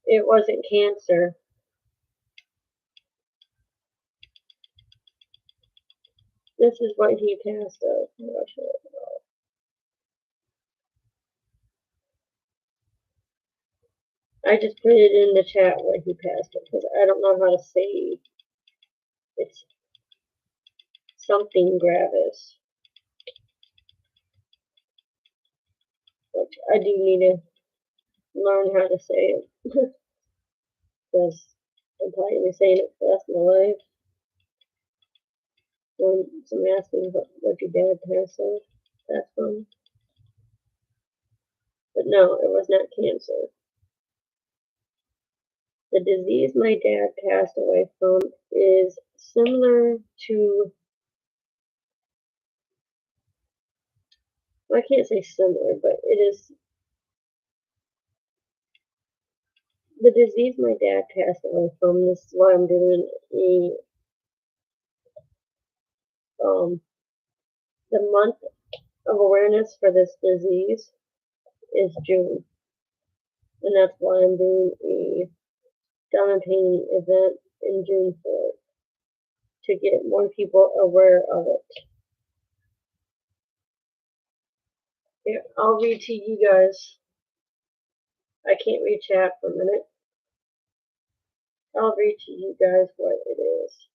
It wasn't cancer. This is what he passed of. I just put it in the chat what he passed of because I don't know how to say it's something gravis. But I do need to learn how to say it because I'm probably going to be saying it for the rest of my life. When someone asks me what your dad passed of, that's from. But no, it was not cancer. The disease my dad passed away from is similar to, I can't say similar, but it is, the disease my dad passed away from. This is why I'm doing the month of awareness for this disease is June. And that's why I'm doing a Donna painting event in June 4th to get more people aware of it. Here, I'll read to you guys. I can't read chat for a minute. I'll read to you guys what it is.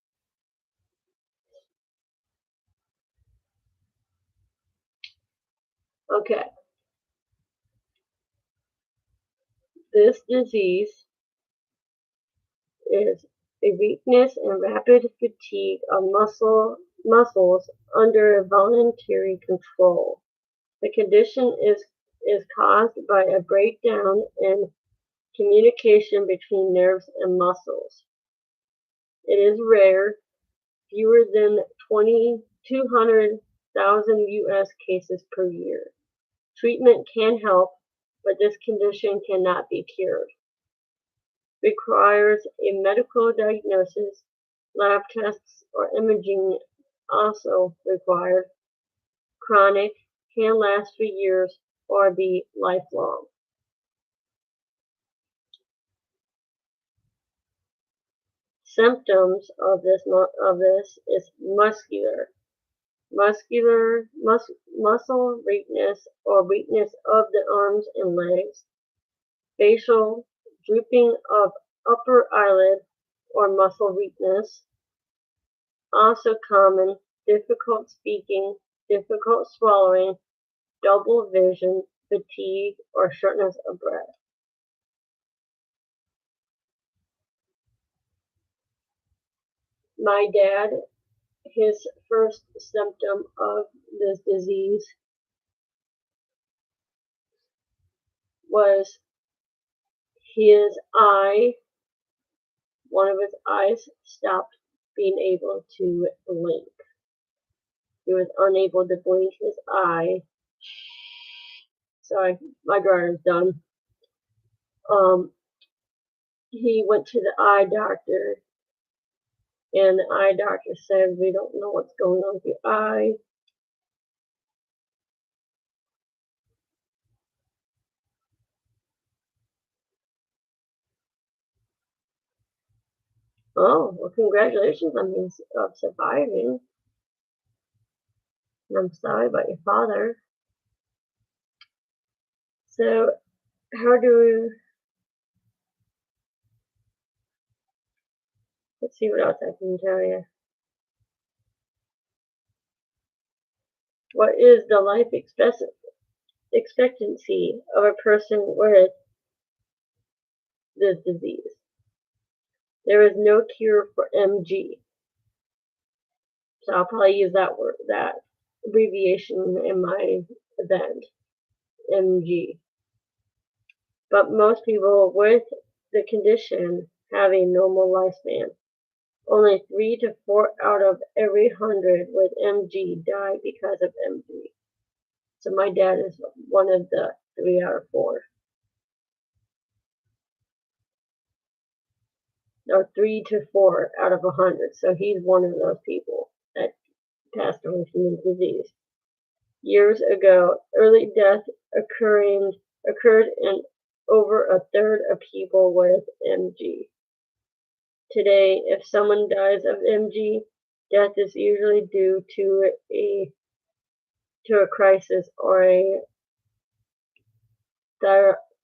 Okay. This disease is a weakness and rapid fatigue of muscles under voluntary control. The condition is caused by a breakdown in communication between nerves and muscles. It is rare, fewer than 200,000 U.S. cases per year. Treatment can help, but this condition cannot be cured. Requires a medical diagnosis, lab tests or imaging also required. Chronic, can last for years or be lifelong. Symptoms of this is muscle weakness or weakness of the arms and legs, facial drooping of upper eyelid or muscle weakness, also common, difficult speaking, difficult swallowing, double vision, fatigue, or shortness of breath. My dad, his first symptom of this disease was one of his eyes stopped being able to blink. He was unable to blink his eye. Sorry, my drawing's done. He went to the eye doctor, and the eye doctor said, "We don't know what's going on with your eye." Oh, well, congratulations on surviving. And I'm sorry about your father. So, let's see what else I can tell you. What is the life expectancy of a person with this disease? There is no cure for MG. So I'll probably use that abbreviation in my event, MG. But most people with the condition have a normal lifespan. Only 3 to 4 out of every 100 with MG die because of MG. So my dad is one of the 3 out of 4. Or 3 to 4 out of 100. So he's one of those people that passed away from the disease. Years ago, early death occurred in over a third of people with MG. Today, if someone dies of MG, death is usually due to a crisis or a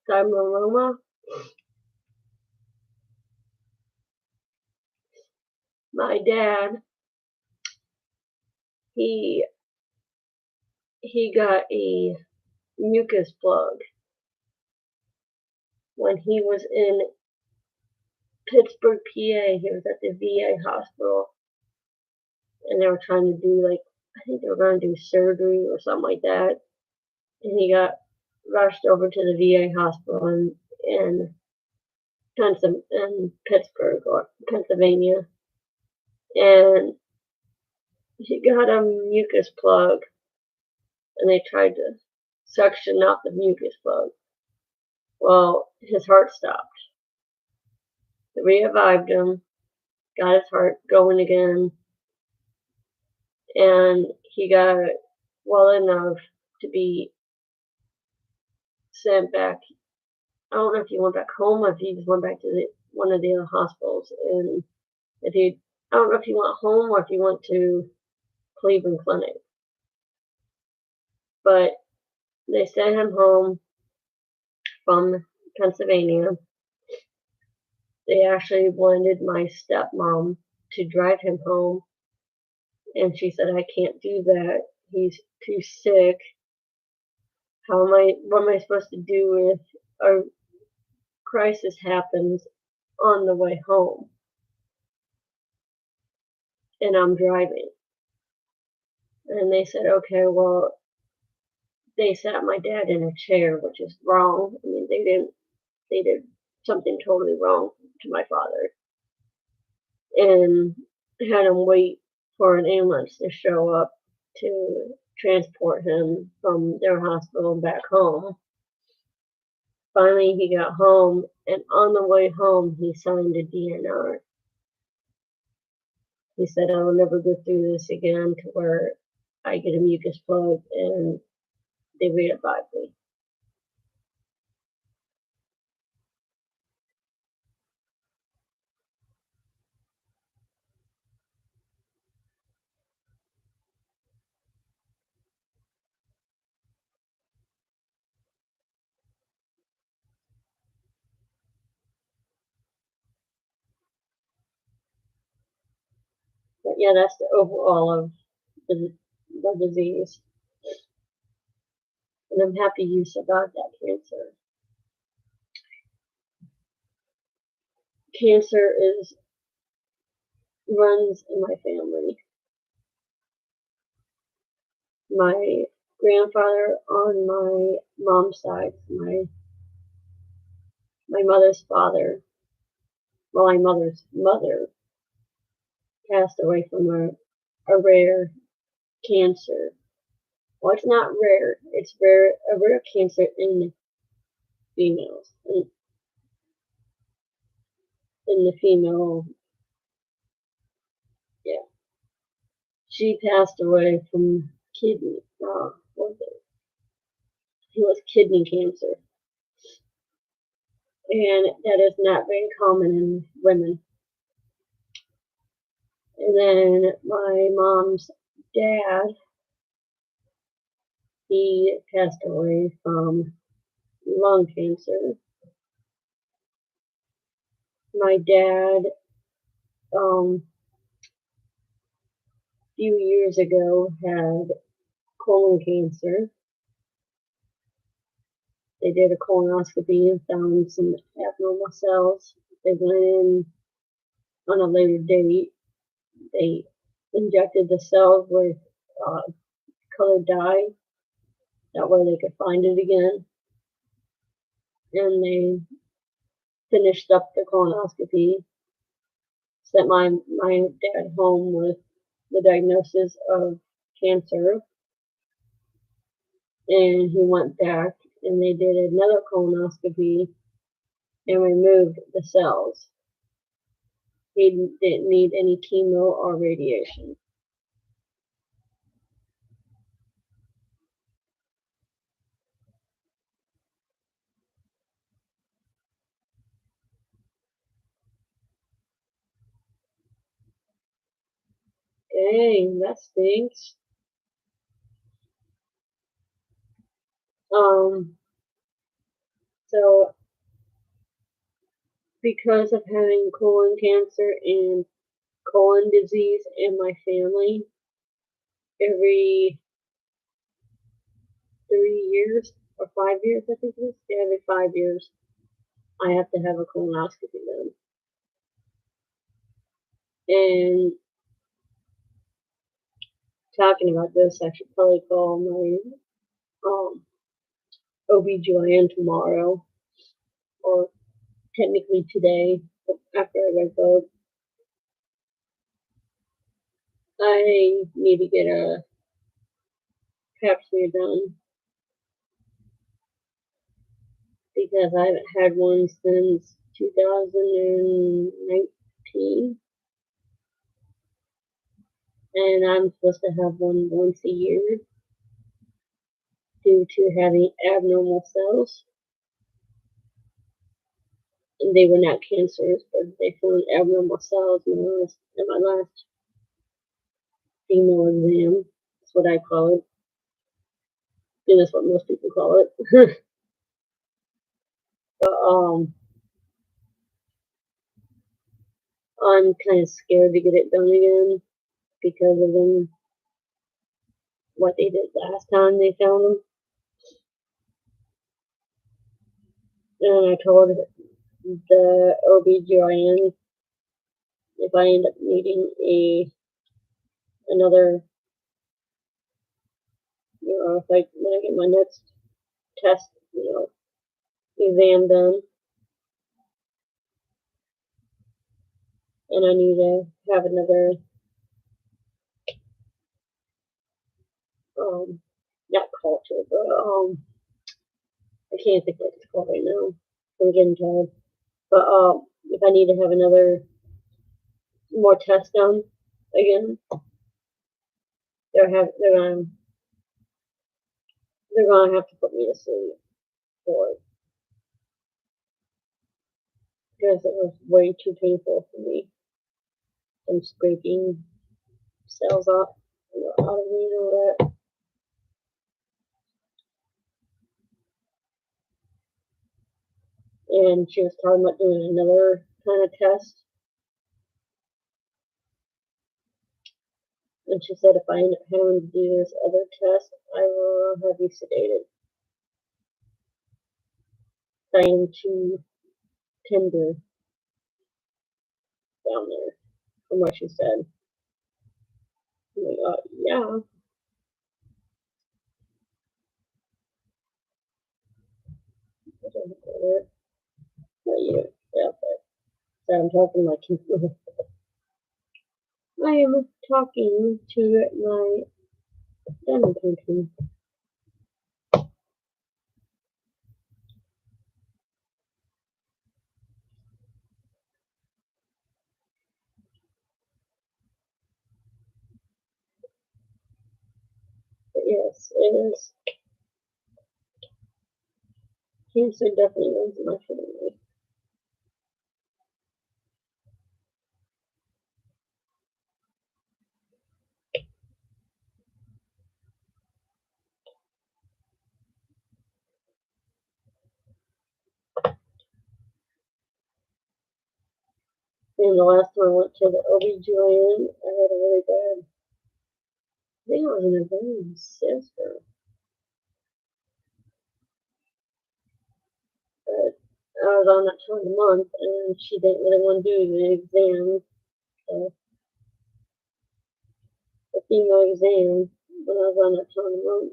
thymoloma. My dad, he got a mucus plug when he was in Pittsburgh, PA. He was at the VA hospital, and they were trying to do I think they were going to do surgery or something like that. And he got rushed over to the VA hospital in Pittsburgh or Pennsylvania, and he got a mucus plug, and they tried to suction out the mucus plug. Well, his heart stopped. They revived him, got his heart going again, and he got well enough to be sent back. I don't know if he went back home or if he just went back to one of the other hospitals. And I don't know if he went home or if he went to Cleveland Clinic. But they sent him home from Pennsylvania. They actually wanted my stepmom to drive him home, and she said, "I can't do that. He's too sick. What am I supposed to do if a crisis happens on the way home and I'm driving?" And they said, "Okay, well," they sat my dad in a chair, which is wrong. I mean, they did something totally wrong to my father, and had him wait for an ambulance to show up to transport him from their hospital back home. Finally, he got home, and on the way home, he signed a DNR. He said, "I will never go through this again to where I get a mucus plug and they revive me." But yeah, that's the overall of the disease. And I'm happy you survived that cancer. Cancer runs in my family. My grandfather on my mom's side, my mother's father, well, my mother's mother passed away from a rare cancer. Well, it's not rare. It's a rare cancer in females, in the female. Yeah, she passed away from kidney. What was it? It was kidney cancer, and that is not very common in women. And then my mom's dad, he passed away from lung cancer. My dad, a few years ago, had colon cancer. They did a colonoscopy and found some abnormal cells. They went in on a later date. They injected the cells with colored dye. That way they could find it again. And they finished up the colonoscopy. sent my dad home with the diagnosis of cancer, and he went back and they did another colonoscopy and removed the cells. He didn't need any chemo or radiation. Dang, that stinks. So because of having colon cancer and colon disease in my family, every 3 years or 5 years, I think it is, yeah, every 5 years, I have to have a colonoscopy done. And talking about this, I should probably call my OBGYN tomorrow, or technically today, after I read both. I need to get a pap smear done because I haven't had one since 2019, and I'm supposed to have one once a year due to having abnormal cells. And they were not cancerous, but they found abnormal cells in my last female exam. That's what I call it. And that's what most people call it. But I'm kind of scared to get it done again because of them, what they did last time they found them. And I told the OBGYN if I end up needing another, if when I get my next test, exam done, and I need to have another, not culture, but I can't think what it's called right now. I'm getting tired. But if I need to have more tests done again, they're gonna have to put me to sleep for it because it was way too painful for me. I'm scraping cells out of me and all that. And she was talking about doing another kind of test. And she said if I end up having to do this other test, I will have you sedated. I am too tender down there, from what she said. I'm like, yeah. Not you. Yeah, so I'm talking like I am talking to my family country. But yes, it is. Cancer definitely runs in my family. And the last time I went to the OBGYN, I had a really bad, I think it was an ovarian cyst, but I was on that for a month, and she didn't really want to do the exam, the female exam, when I was on that for a month.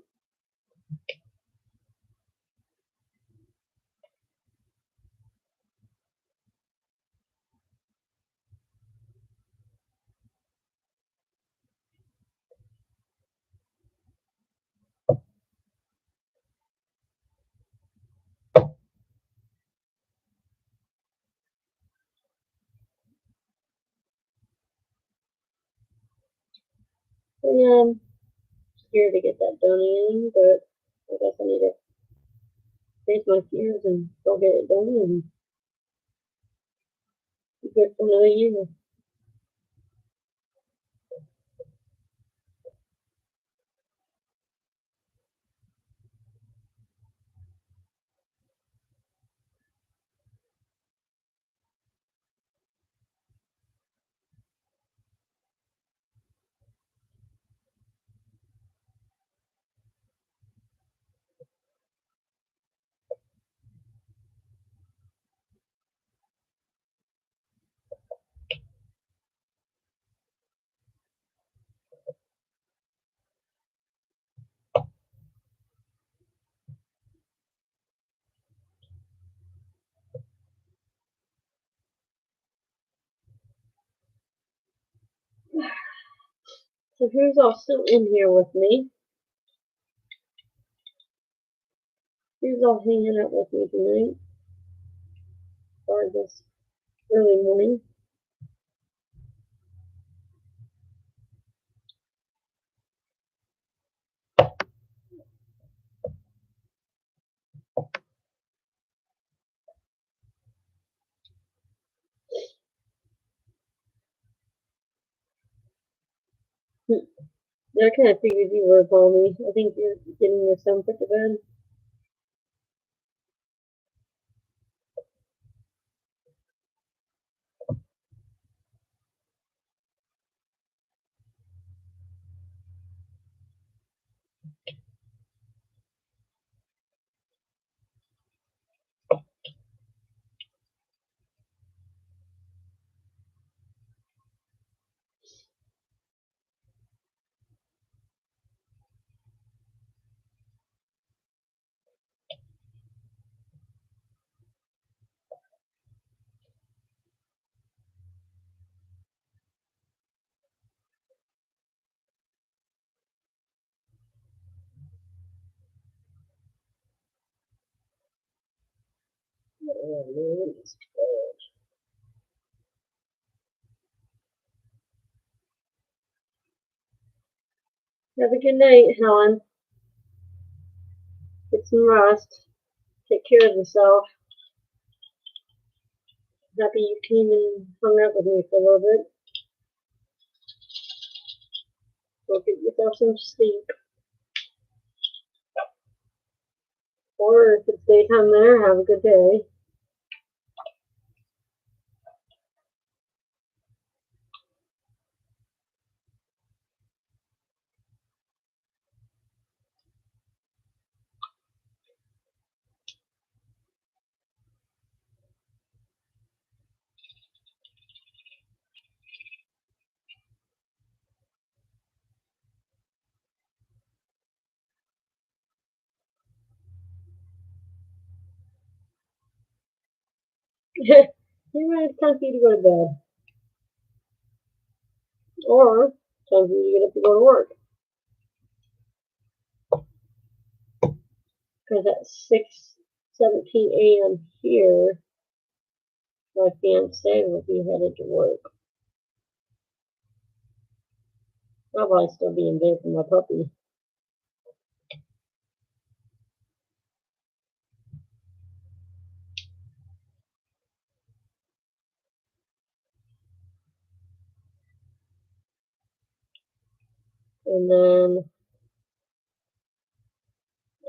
So yeah, I'm scared to get that done again, but I guess I need to face my fears and go get it done and be good for another year. So who's all still in here with me? Who's all hanging out with me tonight? Or this early morning? I kind of figured you were upon me. I think you're getting your son put to bed. Oh, man. Have a good night, Helen. Get some rest. Take care of yourself. Happy you came and hung out with me for a little bit. Go get yourself some sleep. Or if it's daytime there, have a good day. You're right, it's time for you to go to bed. Or time for you to get up and go to work. Because at 6:17 a.m. here, my fiance will be headed to work. I'll probably still be in bed for my puppy. And then,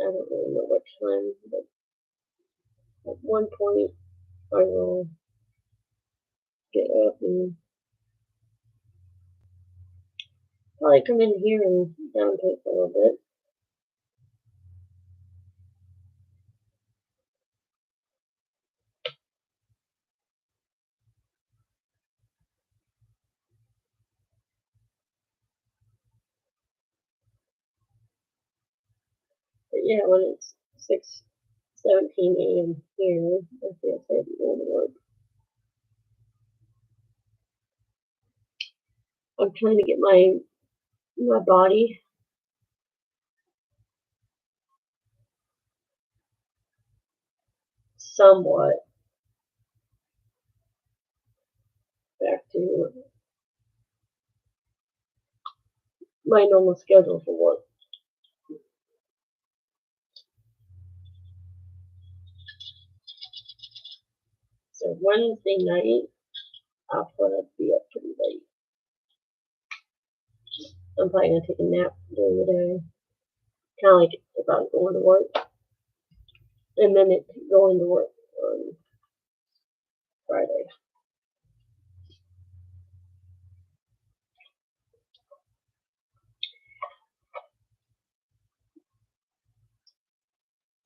I don't really know what time, but at one point, I will get up and probably come in here and download for a little bit. But yeah, when it's 6:17 a.m. here, I feel safe going to work. I'm trying to get my body somewhat back to my normal schedule for work. So Wednesday night, I'll probably be up pretty late. I'm probably gonna take a nap during the day, kind of like if I'm going to work, and then going to work on Friday.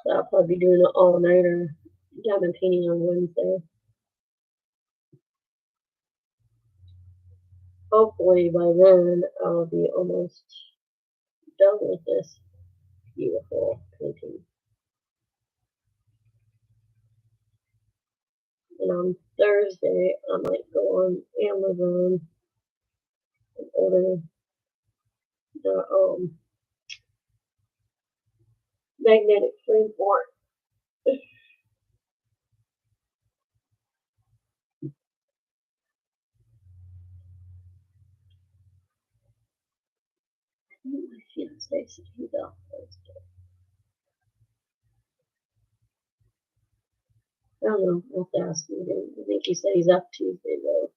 So I'll probably be doing an all-nighter diamond painting on Wednesday. Hopefully by then I'll be almost done with this beautiful painting. And on Thursday I might go on Amazon and order the magnetic frame for it. I think my fiance said he's off Thursday. I don't know. I'll have to ask him again. I think he said he's off Tuesday though.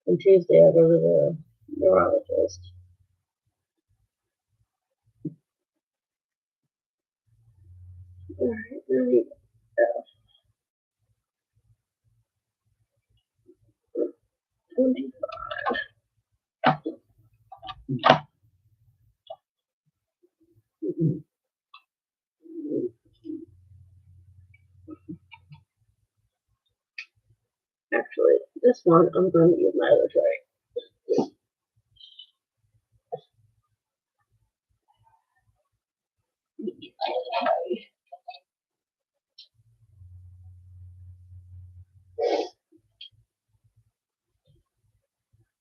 And Tuesday I go to the neurologist. Alright, really. 20. Actually, this one I'm going to use my other tray.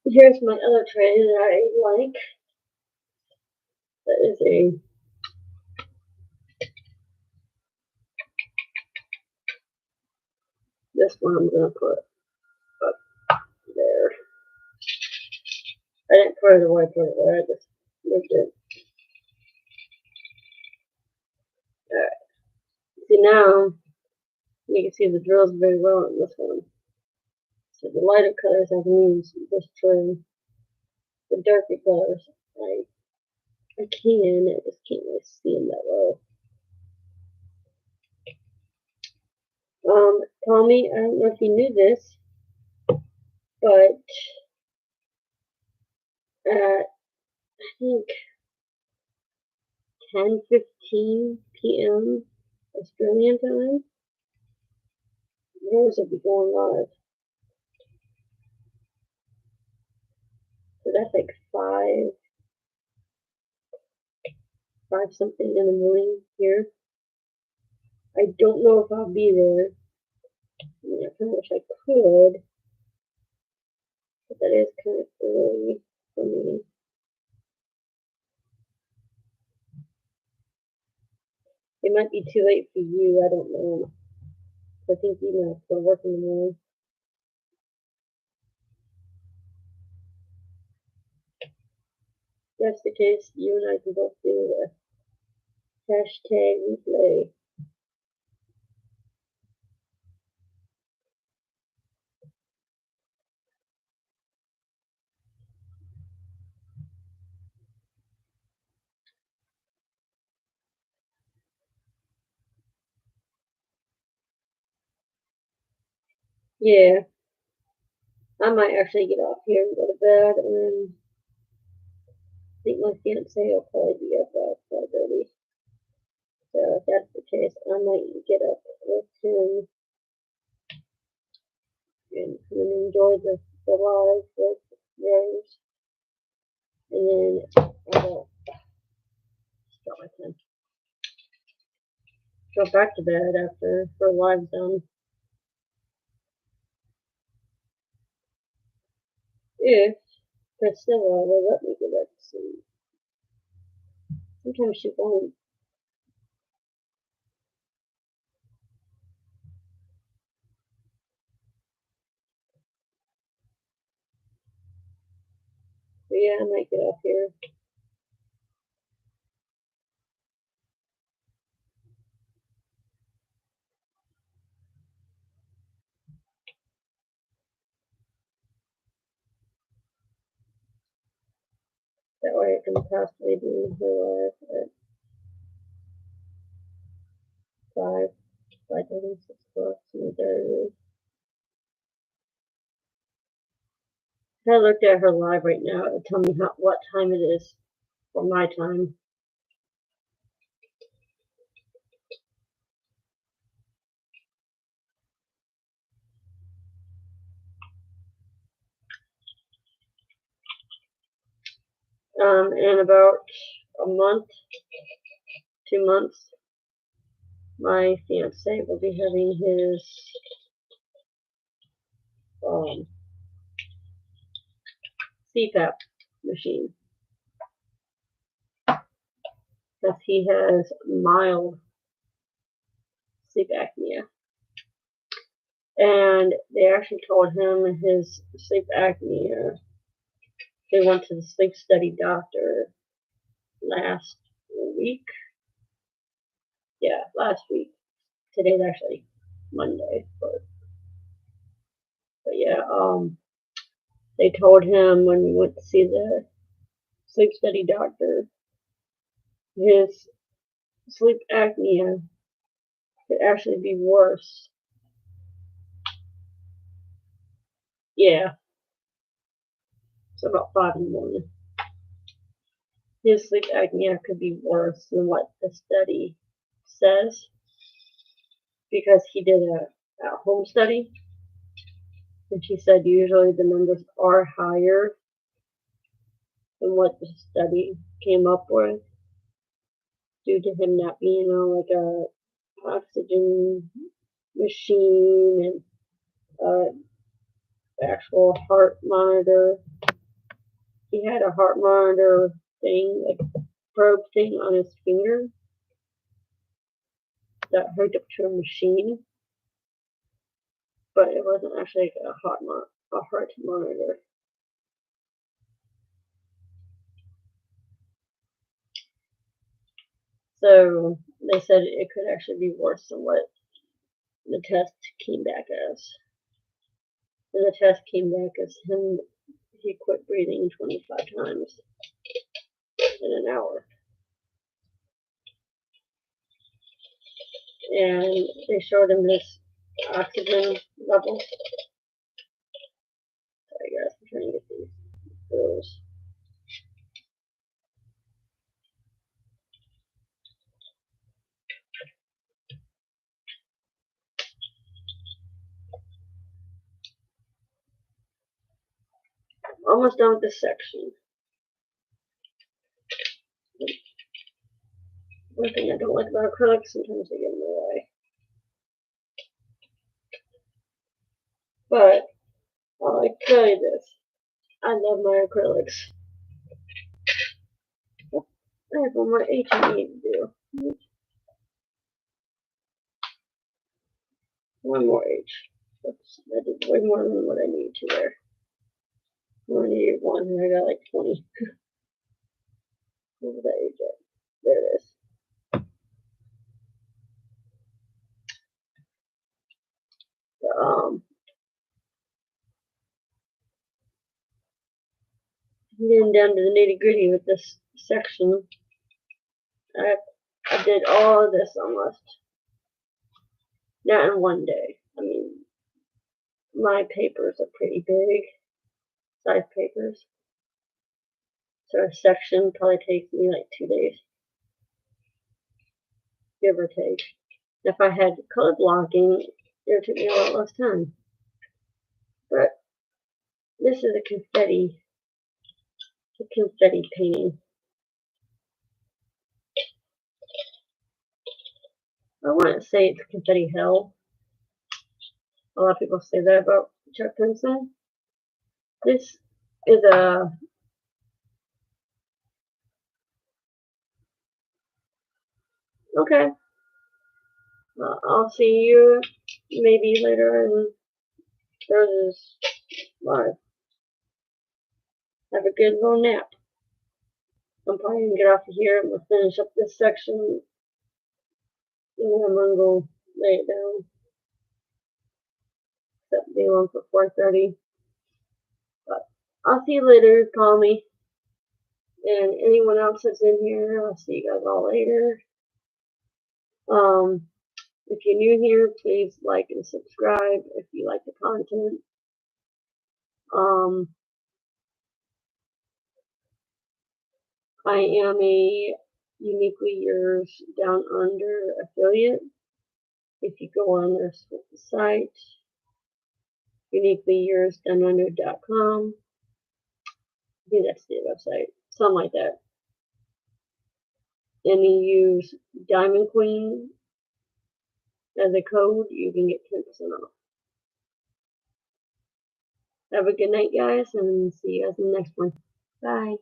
Here's my other tray that I like. That is this one I'm going to put up there. I didn't put it away, put it there. I just moved it. Alright. See now, you can see the drills very well on this one. So the lighter colors I can use this tray. The darker colors I can, I just can't really see them that well. Tommy, I don't know if you knew this, but at I think 10:15 p.m. Australian time, yours will be going live. So that's like five something in the morning here. I don't know if I'll be there. I mean, I kind of wish I could, but that is kind of early for me. It might be too late for you. I don't know. I think you might still work in the morning. If that's the case, you and I can both do the hashtag replay. Yeah, I might actually get off here and go to bed, and I think my fiance will probably be up at 5:30. So if that's the case, I might get up with him and come and enjoy the live with Rose, and then I will start my pen. Go back to bed after her live's done. If Priscilla will let me go back to sleep. Sometimes she won't. yeah, I might get up here. That way it can possibly be her at 5, 5:30, 6 o'clock, 7:30. I looked at her live right now. It'll tell me what time it is for my time. In about a month, 2 months, my fiance will be having his CPAP machine, because he has mild sleep apnea. And they actually told him his sleep apnea. They went to the sleep study doctor last week. Yeah, last week. Today's actually Monday, but yeah, they told him when we went to see the sleep study doctor, his sleep apnea could actually be worse. Yeah, it's about 5 in the morning. His sleep apnea could be worse than what the study says, because he did a home study, and she said usually the numbers are higher than what the study came up with, due to him not being on like a oxygen machine and actual heart monitor. He had a heart monitor thing, like probe thing on his finger that hooked up to a machine, but it wasn't actually like a heart monitor. So they said it could actually be worse than what the test came back as. And the test came back as he quit breathing 25 times in an hour. And they showed him this oxygen level. Sorry guys, I'm trying to get these bills. Almost done with this section. One thing I don't like about acrylics, sometimes they get in the way. But I tell you this, I love my acrylics. I have one more H I need to do. One more H. Oops, I did way more than what I need to there. I only needed one, and I got like 20. Where's that H at? There it is. Getting down to the nitty gritty with this section. I did all of this almost. Not in one day. I mean, my papers are pretty big, size papers. So a section probably takes me like 2 days, give or take. If I had color blocking, it would take me a lot less time. But this is a confetti painting. I wouldn't say it's confetti hell. A lot of people say that about Chuck Benson. This is a okay. I'll see you maybe later in Thursday's live. Have a good little nap. I'm probably gonna get off of here. I'm gonna finish up this section, and I'm gonna go lay it down. Set the one for 4:30. But I'll see you later. Call me. And anyone else that's in here, I'll see you guys all later. If you're new here, please like and subscribe if you like the content. I am a Uniquely Yours Down Under affiliate. If you go on their site, uniquelyyoursdownunder.com. I think that's the website, something like that. And you use Diamond Queen as a code, you can get 10% off. Have a good night, guys, and see you guys in the next one. Bye.